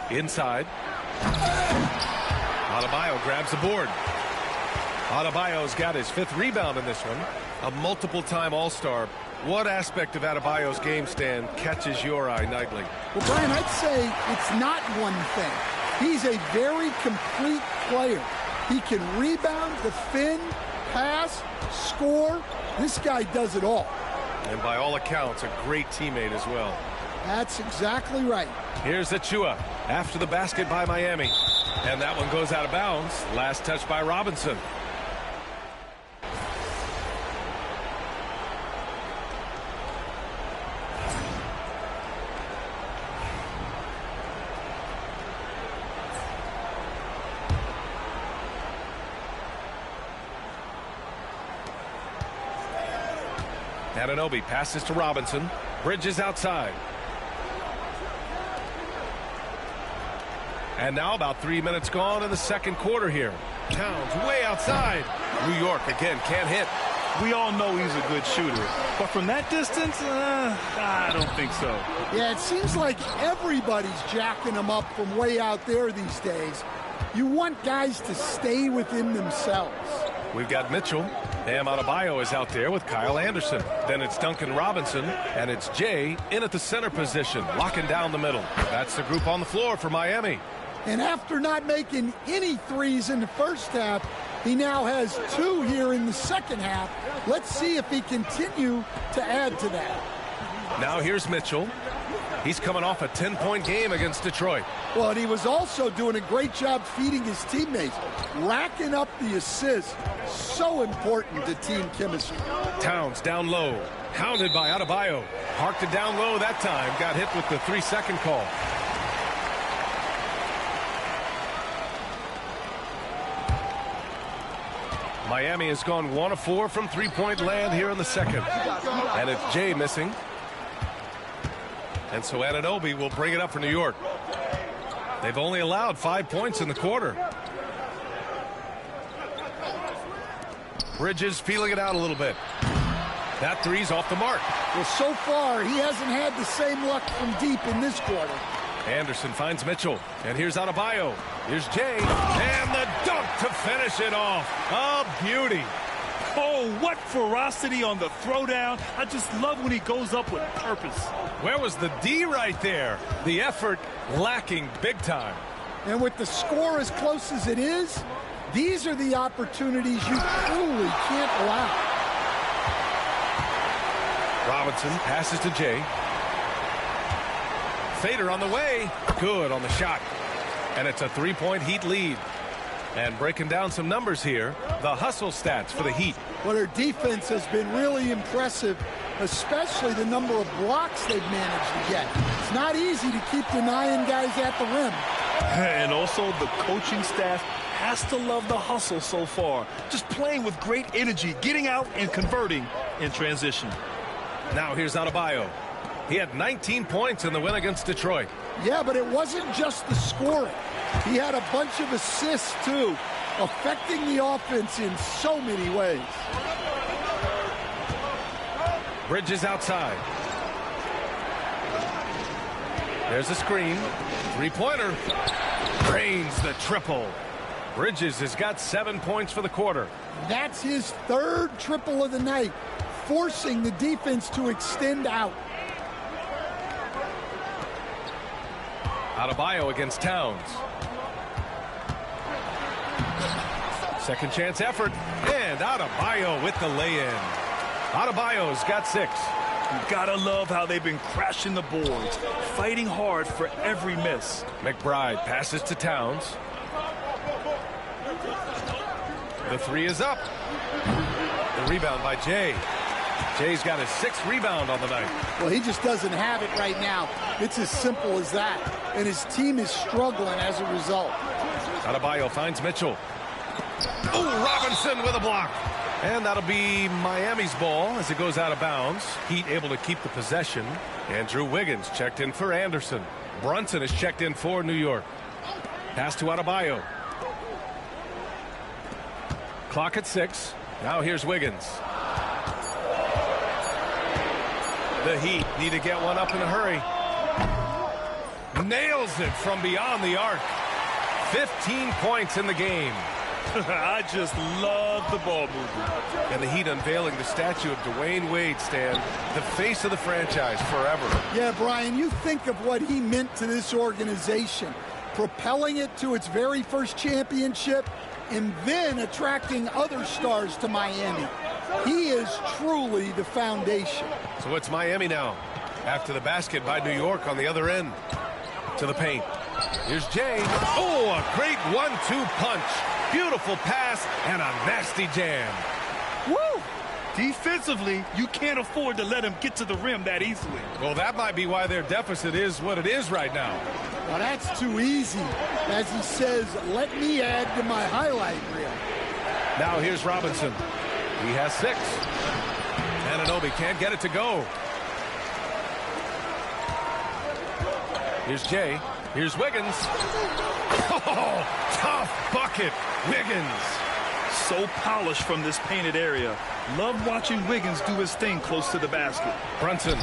Inside. Adebayo grabs the board. Adebayo's got his 5th rebound in this one. A multiple-time All-Star. What aspect of Adebayo's game stand catches your eye nightly? Well, Brian, I'd say it's not one thing. He's a very complete player. He can rebound, defend, pass, score. This guy does it all. And by all accounts, a great teammate as well. That's exactly right. Here's Achua after the basket by Miami. And that one goes out of bounds. Last touch by Robinson. Anunoby passes to Robinson. Bridges outside. And now about 3 minutes gone in the second quarter here. Towns way outside. New York again can't hit. We all know he's a good shooter, but from that distance, I don't think so. Yeah, it seems like everybody's jacking him up from way out there these days. You want guys to stay within themselves. We've got Mitchell. Bam Adebayo is out there with Kyle Anderson. Then it's Duncan Robinson, and it's Jay in at the center position, locking down the middle. That's the group on the floor for Miami. And after not making any threes in the first half, he now has 2 here in the second half. Let's see if he continue to add to that. Now here's Mitchell. He's coming off a 10-point game against Detroit. Well, and he was also doing a great job feeding his teammates, racking up the assists. So important to team chemistry. Towns down low, hounded by Adebayo. Parked it down low that time. Got hit with the 3-second call. Miami has gone 1 of 4 from three-point land here in the second. And it's Jay missing. And so Anunoby will bring it up for New York. They've only allowed 5 points in the quarter. Bridges feeling it out a little bit. That three's off the mark. Well, so far, he hasn't had the same luck from deep in this quarter. Anderson finds Mitchell. And here's Adebayo. Here's Jay. And the dunk to finish it off. A beauty. Oh, what ferocity on the throwdown. I just love when he goes up with purpose. Where was the D right there? The effort lacking big time. And with the score as close as it is, these are the opportunities you truly can't allow. Robinson passes to Jay. Fader on the way. Good on the shot. And it's a 3-point Heat lead. And breaking down some numbers here, the hustle stats for the Heat. Well, their defense has been really impressive, especially the number of blocks they've managed to get. It's not easy to keep denying guys at the rim. And also the coaching staff has to love the hustle so far. Just playing with great energy, getting out and converting in transition. Now here's Adebayo. He had 19 points in the win against Detroit. Yeah, but it wasn't just the scoring. He had a bunch of assists, too, affecting the offense in so many ways. Bridges outside. There's a screen. Three-pointer. Drains the triple. Bridges has got 7 points for the quarter. That's his 3rd triple of the night, forcing the defense to extend out. Adebayo against Towns. Second chance effort. And Adebayo with the lay-in. Adebayo's got 6. You gotta love how they've been crashing the boards, fighting hard for every miss. McBride passes to Towns. The 3 is up. The rebound by Jay. Jay's got his 6th rebound on the night. Well, he just doesn't have it right now. It's as simple as that. And his team is struggling as a result. Adebayo finds Mitchell. Oh, Robinson with a block. And that'll be Miami's ball as it goes out of bounds. Heat able to keep the possession. Andrew Wiggins checked in for Anderson. Brunson is checked in for New York. Pass to Adebayo. Clock at 6. Now here's Wiggins. The Heat need to get one up in a hurry. Nails it from beyond the arc. 15 points in the game. I just love the ball movement. And the Heat unveiling the statue of Dwayne Wade, Stan, the face of the franchise forever. Yeah, Brian, you think of what he meant to this organization. propelling it to its very first championship, and then attracting other stars to Miami. He is truly the foundation. So it's Miami now, after the basket by New York on the other end. To the paint. Here's Jay. Oh, a great 1-2 punch. Beautiful pass and a nasty jam. Woo! Defensively, you can't afford to let him get to the rim that easily. Well, that might be why their deficit is what it is right now. Well, that's too easy. As he says, let me add to my highlight reel. Now here's Robinson. He has 6. Anunoby can't get it to go. Here's Jay. Here's Wiggins. Oh, tough bucket. Wiggins. So polished from this painted area. Love watching Wiggins do his thing close to the basket. Brunson.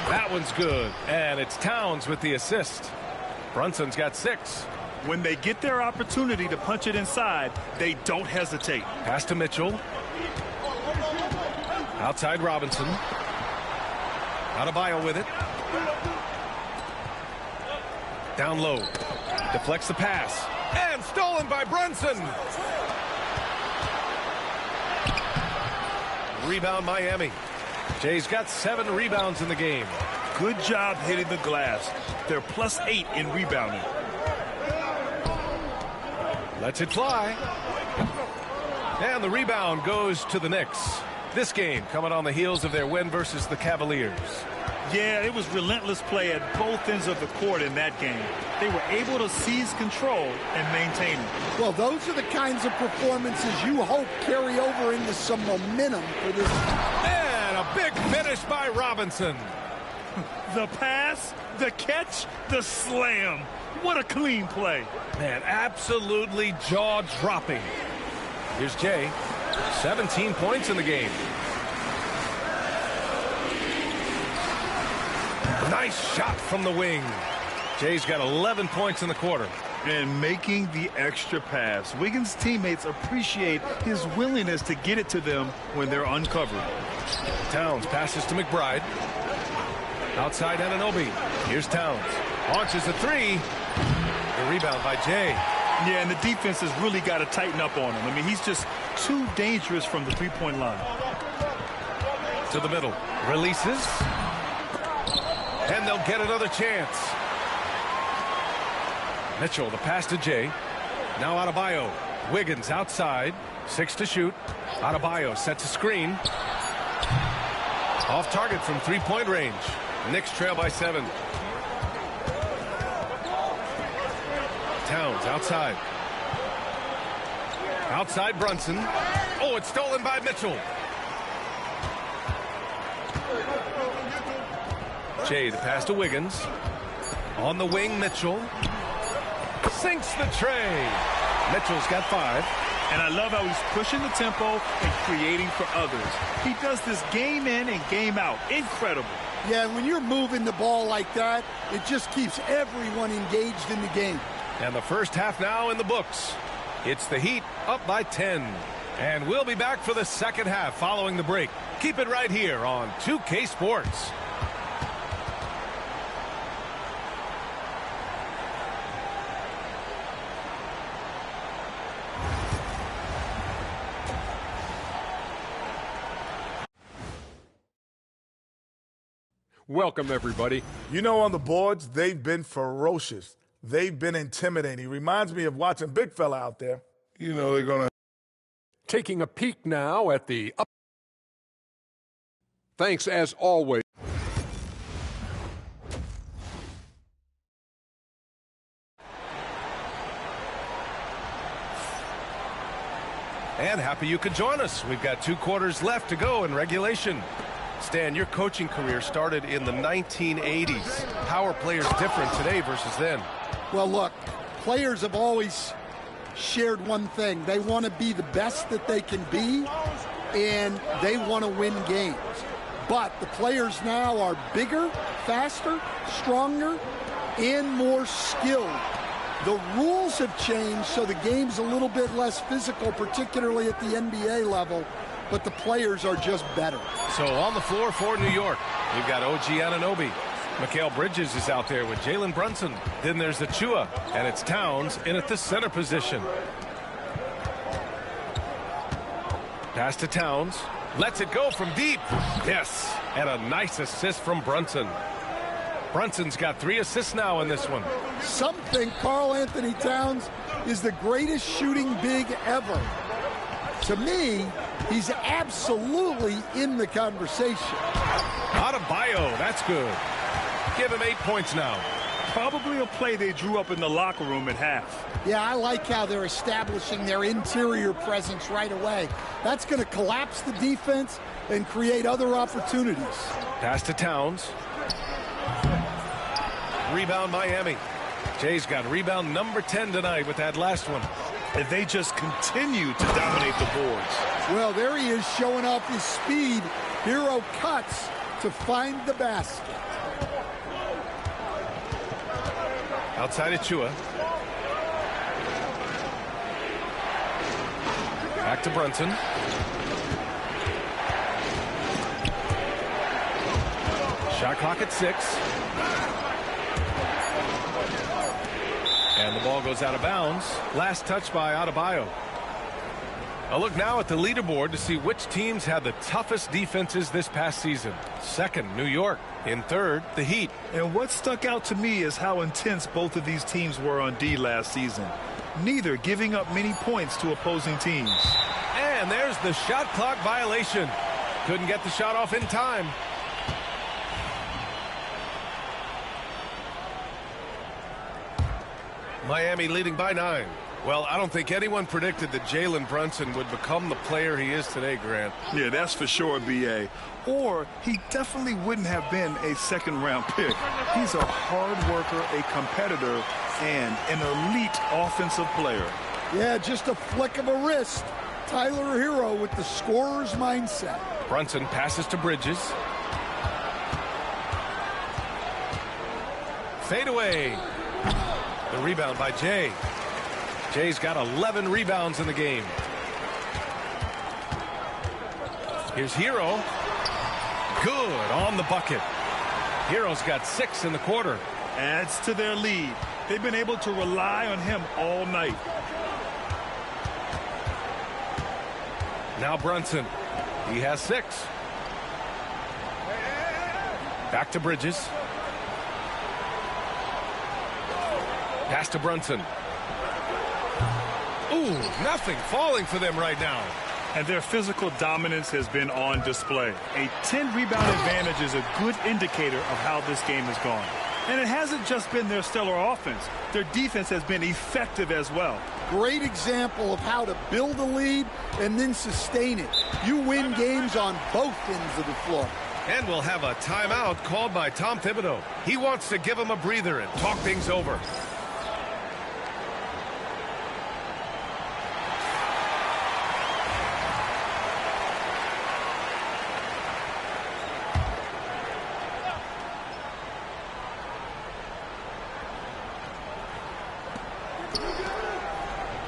That one's good. And it's Towns with the assist. Brunson's got 6. When they get their opportunity to punch it inside, they don't hesitate. Pass to Mitchell. Outside Robinson. Adebayo with it. Down low. Deflects the pass. And stolen by Brunson. Rebound Miami. Jay's got 7 rebounds in the game. Good job hitting the glass. They're +8 in rebounding. Lets it fly. And the rebound goes to the Knicks. This game coming on the heels of their win versus the Cavaliers. Yeah, it was relentless play at both ends of the court in that game. They were able to seize control and maintain it. Well, those are the kinds of performances you hope carry over into some momentum for this. And a big finish by Robinson. The pass, the catch, the slam. What a clean play. Man, absolutely jaw-dropping. Here's Jay. 17 points in the game. Nice shot from the wing. Jay's got 11 points in the quarter. And making the extra pass. Wiggins' teammates appreciate his willingness to get it to them when they're uncovered. Towns passes to McBride. Outside Anunoby. Here's Towns. Launches a 3. The rebound by Jay. Yeah, and the defense has really got to tighten up on him. I mean, he's just too dangerous from the three-point line. To the middle. Releases. And they'll get another chance. Mitchell, the pass to Jay. Now Adebayo. Wiggins outside. 6 to shoot. Adebayo sets a screen. Off target from three-point range. Knicks trail by 7. Towns outside. Outside Brunson. Oh, it's stolen by Mitchell. Jay, the pass to Wiggins. On the wing, Mitchell. Sinks the tray. Mitchell's got 5. And I love how he's pushing the tempo and creating for others. He does this game in and game out. Incredible. Yeah, when you're moving the ball like that, it just keeps everyone engaged in the game. And the first half now in the books. It's the Heat up by 10. And we'll be back for the second half following the break. Keep it right here on 2K Sports. Welcome, everybody. You know, on the boards, they've been ferocious. They've been intimidating. He reminds me of watching Big Fella out there. You know, they're going to... Taking a peek now at the... Thanks, as always. And happy you could join us. We've got 2 quarters left to go in regulation. Stan, your coaching career started in the 1980s. How are players different today versus then? Well, look, players have always shared one thing. They want to be the best that they can be, and they want to win games. But the players now are bigger, faster, stronger, and more skilled. The rules have changed, so the game's a little bit less physical, particularly at the NBA level. But the players are just better. So on the floor for New York, we've got OG Anunoby. Mikal Bridges is out there with Jalen Brunson. Then there's Achua, and it's Towns in at the center position. Pass to Towns. Lets it go from deep. Yes, and a nice assist from Brunson. Brunson's got 3 assists now in this one. Some think Karl Anthony Towns is the greatest shooting big ever. To me, he's absolutely in the conversation. Adebayo, that's good. Give him 8 points now. Probably a play they drew up in the locker room at half. Yeah, I like how they're establishing their interior presence right away. That's going to collapse the defense and create other opportunities. Pass to Towns. Rebound Miami. Jay's got rebound number 10 tonight with that last one. And they just continue to dominate the boards. Well, there he is showing off his speed. Hero cuts to find the basket. Outside Achua. Back to Brunson. Shot clock at 6. And the ball goes out of bounds. Last touch by Adebayo. A look now at the leaderboard to see which teams had the toughest defenses this past season. Second, New York. In third, the Heat. And what stuck out to me is how intense both of these teams were on D last season. Neither giving up many points to opposing teams. And there's the shot clock violation. Couldn't get the shot off in time. Miami leading by 9. Well, I don't think anyone predicted that Jalen Brunson would become the player he is today, Grant. Yeah, that's for sure, B.A. Or he definitely wouldn't have been a second-round pick. He's a hard worker, a competitor, and an elite offensive player. Yeah, just a flick of a wrist. Tyler Hero with the scorer's mindset. Brunson passes to Bridges. Fade away. The rebound by Jay. Jay's got 11 rebounds in the game. Here's Hero. Good on the bucket. Hero's got 6 in the quarter. Adds to their lead. They've been able to rely on him all night. Now Brunson. He has 6. Back to Bridges. Pass to Brunson. Ooh, nothing falling for them right now. And their physical dominance has been on display. A 10-rebound advantage is a good indicator of how this game has gone. And it hasn't just been their stellar offense. Their defense has been effective as well. Great example of how to build a lead and then sustain it. You win games on both ends of the floor. And we'll have a timeout called by Tom Thibodeau. He wants to give him a breather and talk things over.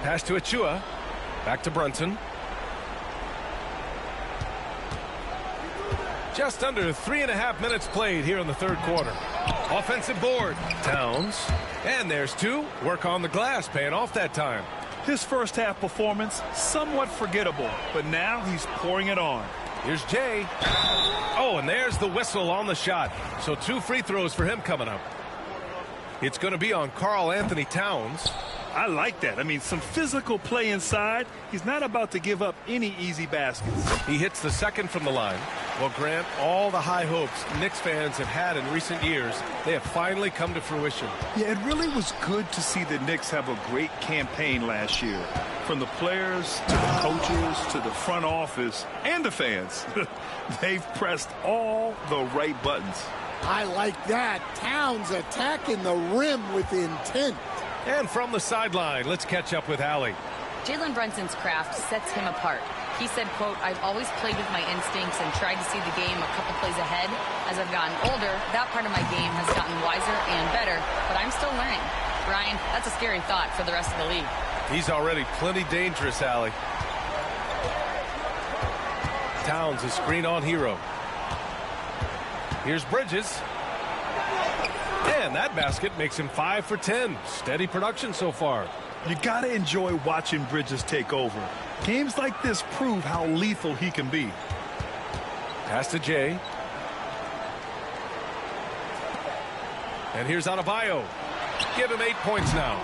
Pass to Achua. Back to Brunson. Just under 3.5 minutes played here in the third quarter. Offensive board. Towns. And there's 2. Work on the glass, paying off that time. His first half performance, somewhat forgettable, but now he's pouring it on. Here's Jay. Oh, and there's the whistle on the shot. So 2 free throws for him coming up. It's going to be on Karl Anthony Towns. I like that. I mean, some physical play inside. He's not about to give up any easy baskets. He hits the second from the line. Well, Grant, all the high hopes Knicks fans have had in recent years, they have finally come to fruition. Yeah, it really was good to see the Knicks have a great campaign last year. From the players to the coaches to the front office and the fans. They've pressed all the right buttons. I like that. Towns attacking the rim with intent. And from the sideline, let's catch up with Allie. Jalen Brunson's craft sets him apart. He said, quote, "I've always played with my instincts and tried to see the game a couple plays ahead. As I've gotten older, that part of my game has gotten wiser and better, but I'm still learning." Brian, that's a scary thought for the rest of the league. He's already plenty dangerous, Allie. Towns, a screen on Hero. Here's Bridges. And that basket makes him 5 for 10. Steady production so far. You got to enjoy watching Bridges take over. Games like this prove how lethal he can be. Pass to Jay. And here's Adebayo. Give him 8 points now.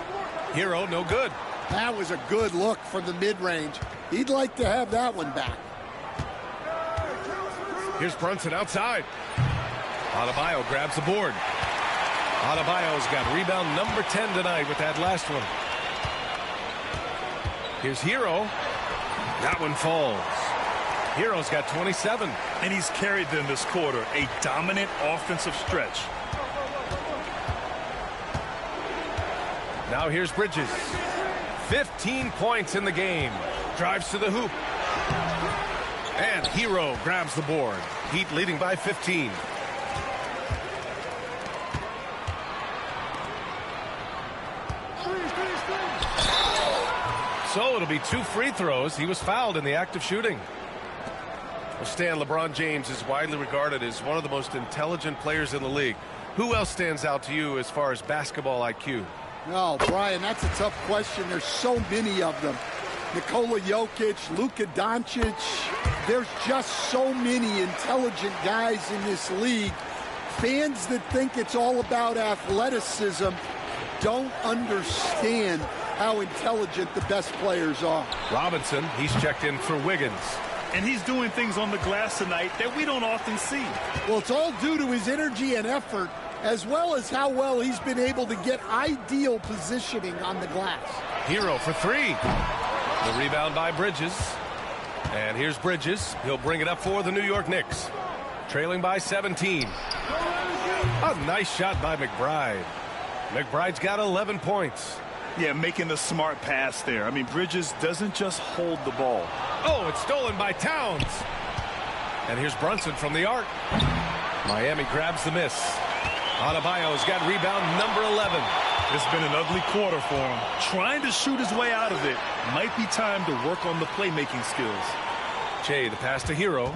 Hero, no good. That was a good look from the mid-range. He'd like to have that one back. Here's Brunson outside. Adebayo grabs the board. Adebayo's got rebound number 10 tonight with that last one. Here's Hero. That one falls. Hero's got 27. And he's carried them this quarter. A dominant offensive stretch. Now here's Bridges. 15 points in the game. Drives to the hoop. And Hero grabs the board. Heat leading by 15. So it'll be 2 free throws. He was fouled in the act of shooting. Well, Stan, LeBron James is widely regarded as one of the most intelligent players in the league. Who else stands out to you as far as basketball IQ? No, Brian, that's a tough question. There's so many of them. Nikola Jokic, Luka Doncic. There's just so many intelligent guys in this league. Fans that think it's all about athleticism don't understand how intelligent the best players are. Robinson, he's checked in for Wiggins. And he's doing things on the glass tonight that we don't often see. Well, it's all due to his energy and effort, as well as how well he's been able to get ideal positioning on the glass. Hero for 3. The rebound by Bridges. And here's Bridges. He'll bring it up for the New York Knicks. Trailing by 17. A nice shot by McBride. McBride's got 11 points. Yeah, making the smart pass there. I mean, Bridges doesn't just hold the ball. Oh, it's stolen by Towns. And here's Brunson from the arc. Miami grabs the miss. Adebayo's got rebound number 11. It's been an ugly quarter for him. Trying to shoot his way out of it. Might be time to work on the playmaking skills. Jay, the pass to Hero.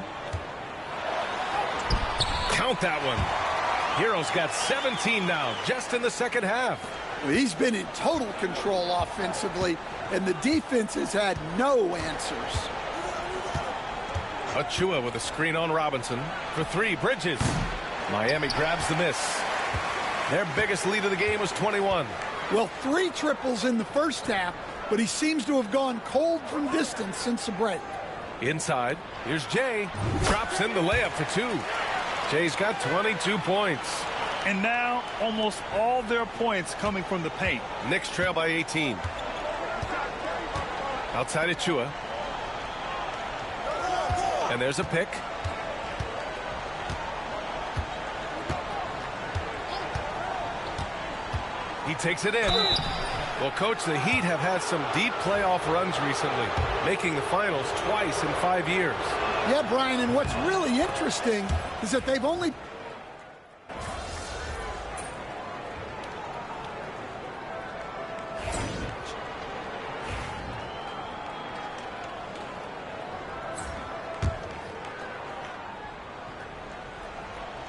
Count that one. Hero's got 17 now, just in the second half. He's been in total control offensively, and the defense has had no answers. Achua with a screen on Robinson. For 3, Bridges. Miami grabs the miss. Their biggest lead of the game was 21. Well, 3 triples in the first half, but he seems to have gone cold from distance since the break. Inside, here's Jay. Drops in the layup for 2. Jay's got 22 points. And now, almost all their points coming from the paint. Knicks trail by 18. Outside Achua. And there's a pick. He takes it in. Well, Coach, the Heat have had some deep playoff runs recently, making the finals twice in 5 years. Yeah, Brian, and what's really interesting is that they've only...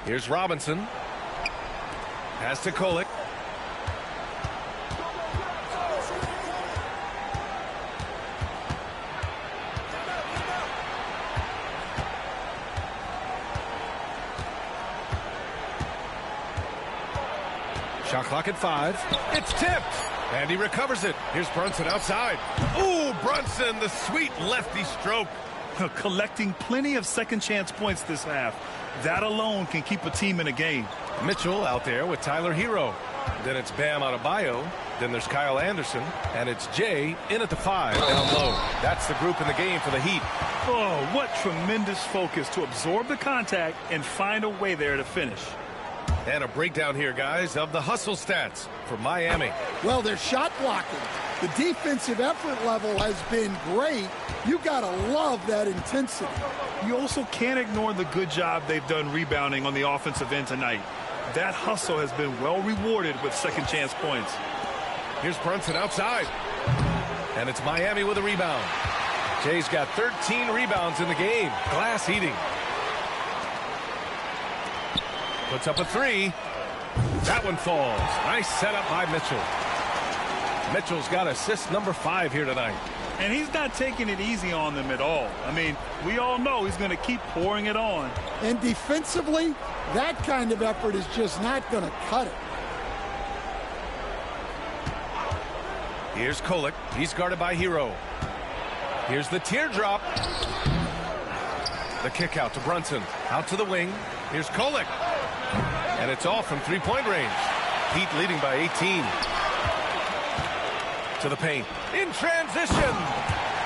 Here's Robinson. Pass to Kolek. Shot clock at 5. It's tipped. And he recovers it. Here's Brunson outside. Ooh, Brunson, the sweet lefty stroke. Collecting plenty of second chance points this half. That alone can keep a team in a game. Mitchell out there with Tyler Hero. Then it's Bam Adebayo. Then there's Kyle Anderson. And it's Jay in at the 5 down low. That's the group in the game for the Heat. Oh, what tremendous focus to absorb the contact and find a way there to finish. And a breakdown here, guys, of the hustle stats for Miami. Well, they're shot blocking. The defensive effort level has been great. You got to love that intensity. You also can't ignore the good job they've done rebounding on the offensive end tonight. That hustle has been well rewarded with second chance points. Here's Brunson outside. And it's Miami with a rebound. Jay's got 13 rebounds in the game. Glass eating. Puts up a 3. That one falls. Nice setup by Mitchell. Mitchell's got assist number 5 here tonight. And he's not taking it easy on them at all. I mean, we all know he's going to keep pouring it on. And defensively, that kind of effort is just not going to cut it. Here's Kolek. He's guarded by Hero. Here's the teardrop. The kick out to Brunson. Out to the wing. Here's Kolek. And it's all from three-point range. Heat leading by 18. To the paint. In transition.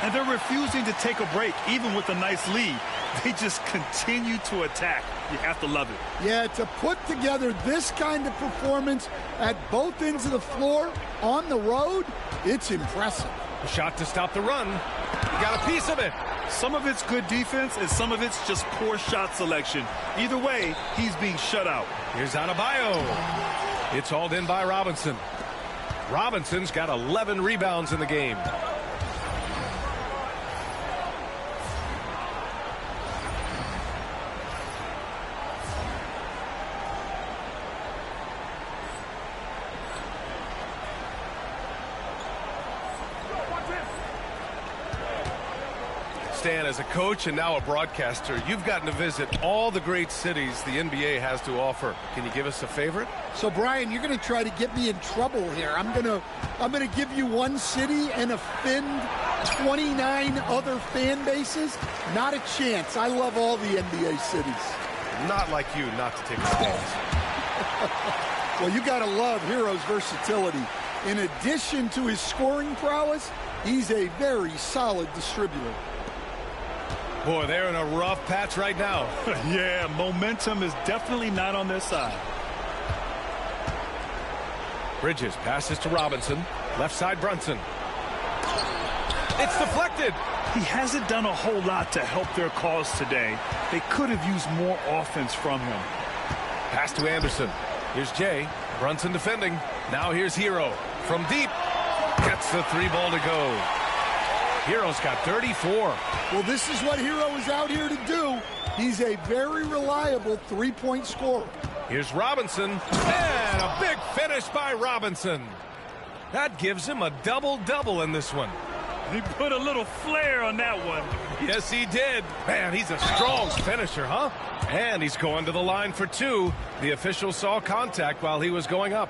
And they're refusing to take a break, even with a nice lead. They just continue to attack. You have to love it. Yeah, to put together this kind of performance at both ends of the floor on the road, it's impressive. A shot to stop the run. He got a piece of it. Some of it's good defense, and some of it's just poor shot selection. Either way, he's being shut out. Here's Adebayo. It's hauled in by Robinson. Robinson's got 11 rebounds in the game. Stan, as a coach and now a broadcaster, you've gotten to visit all the great cities the NBA has to offer. Can you give us a favorite? So, Brian, you're going to try to get me in trouble here. I'm going to give you one city and offend 29 other fan bases. Not a chance. I love all the NBA cities. Not like you not to take a stance. Well, you got to love Hero's versatility. In addition to his scoring prowess, he's a very solid distributor. Boy, they're in a rough patch right now. Yeah, momentum is definitely not on their side. Bridges passes to Robinson. Left side, Brunson. It's deflected. He hasn't done a whole lot to help their cause today. They could have used more offense from him. Pass to Anderson. Here's Jay. Brunson defending. Now here's Hero. From deep. Gets the 3-ball to go. Hero's got 34. Well, this is what Hero is out here to do. He's a very reliable three-point scorer. Here's Robinson. And a big finish by Robinson. That gives him a double-double in this one. He put a little flair on that one. Yes, he did. Man, he's a strong finisher, huh? And he's going to the line for 2. The official saw contact while he was going up.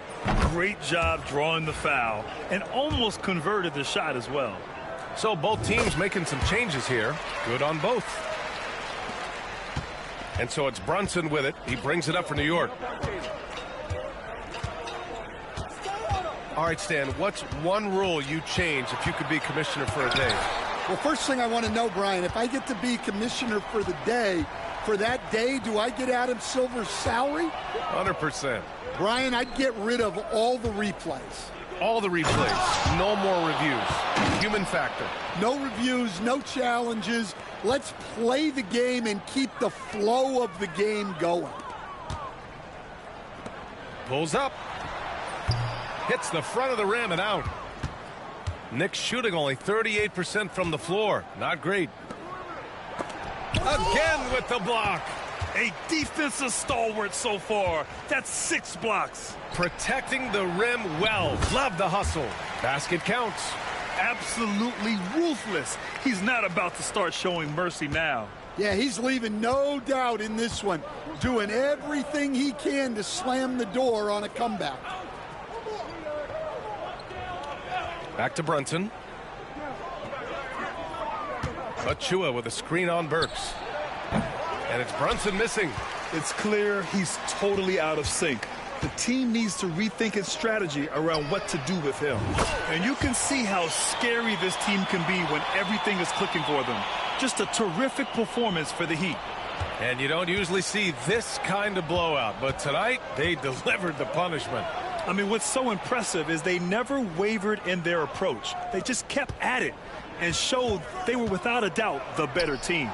Great job drawing the foul and almost converted the shot as well. So both teams making some changes here. Good on both. And so it's Brunson with it. He brings it up for New York. All right, Stan, what's one rule you change if you could be commissioner for a day? Well, first thing I want to know, Brian, if I get to be commissioner for the day, for that day, do I get Adam Silver's salary? 100%. Brian, I'd get rid of all the replays. All the replays. No more reviews. Human factor. No reviews, no challenges. Let's play the game and keep the flow of the game going. Pulls up. Hits the front of the rim and out. Knicks shooting only 38% from the floor. Not great. Again with the block. A defensive stalwart so far. That's 6 blocks. Protecting the rim well. Love the hustle. Basket counts. Absolutely ruthless. He's not about to start showing mercy now. Yeah, he's leaving no doubt in this one. Doing everything he can to slam the door on a comeback. Back to Brunson. Achua with a screen on Burks. And it's Brunson missing. It's clear he's totally out of sync. The team needs to rethink its strategy around what to do with him. And you can see how scary this team can be when everything is clicking for them. Just a terrific performance for the Heat. And you don't usually see this kind of blowout, but tonight they delivered the punishment. I mean, what's so impressive is they never wavered in their approach. They just kept at it and showed they were without a doubt the better team.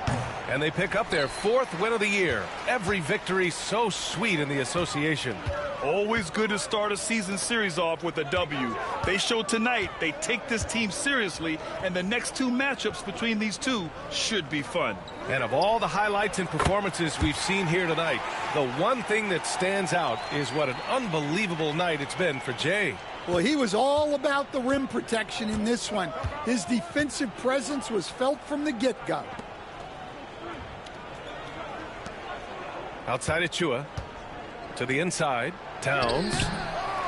And they pick up their 4th win of the year. Every victory so sweet in the association. Always good to start a season series off with a W. They showed tonight they take this team seriously, and the next 2 matchups between these two should be fun. And of all the highlights and performances we've seen here tonight, the one thing that stands out is what an unbelievable night it's been for Jay. Well, he was all about the rim protection in this one. His defensive presence was felt from the get-go. Outside Achua. To the inside. Towns.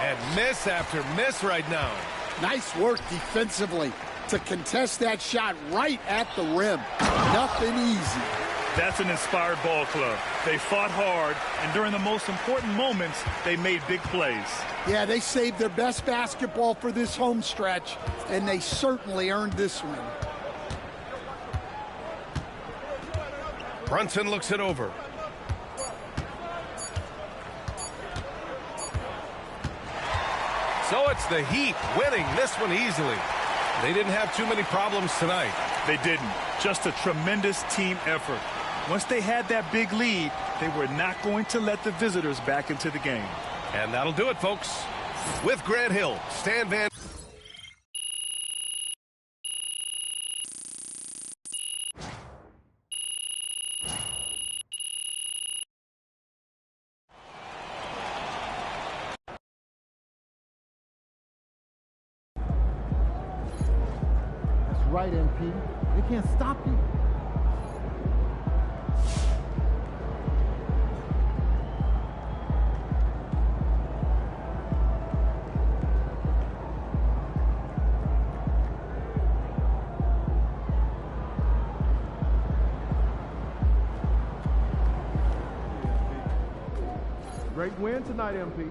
And miss after miss right now. Nice work defensively to contest that shot right at the rim. Nothing easy. That's an inspired ball club. They fought hard, and during the most important moments, they made big plays. Yeah, they saved their best basketball for this home stretch, and they certainly earned this win. Brunson looks it over. So it's the Heat winning this one easily. They didn't have too many problems tonight. They didn't. Just a tremendous team effort. Once they had that big lead, they were not going to let the visitors back into the game. And that'll do it, folks. With Grant Hill, Stan Van... That's right, MP. They can't stop you. Great win tonight, MP.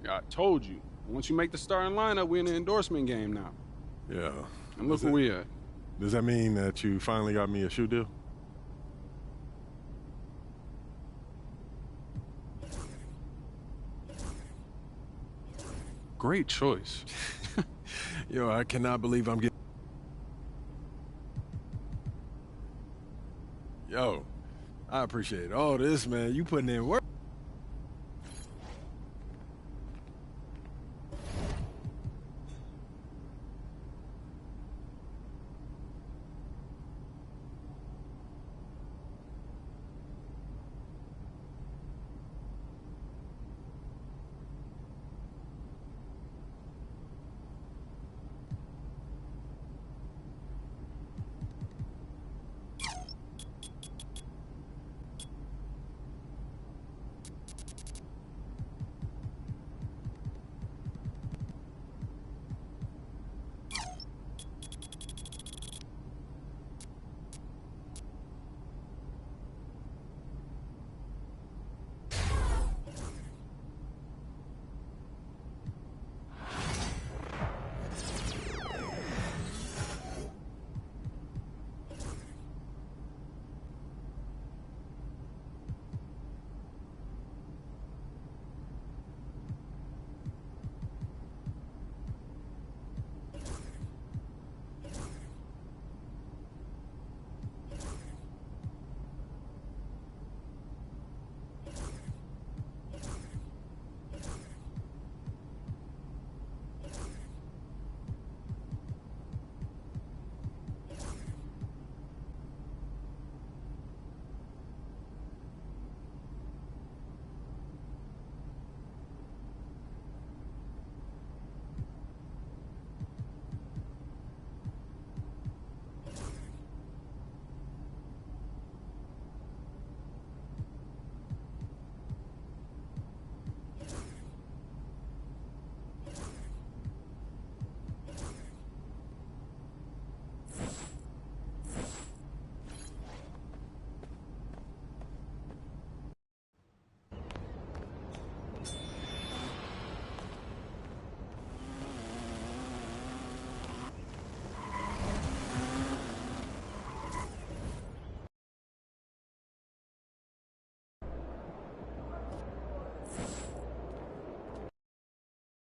I told you. Once you make the starting lineup, we're in the endorsement game now. Yeah. And look where we at. Does that mean that you finally got me a shoe deal? Great choice. Yo, I cannot believe I'm getting... Yo, I appreciate all this, man. You putting in work.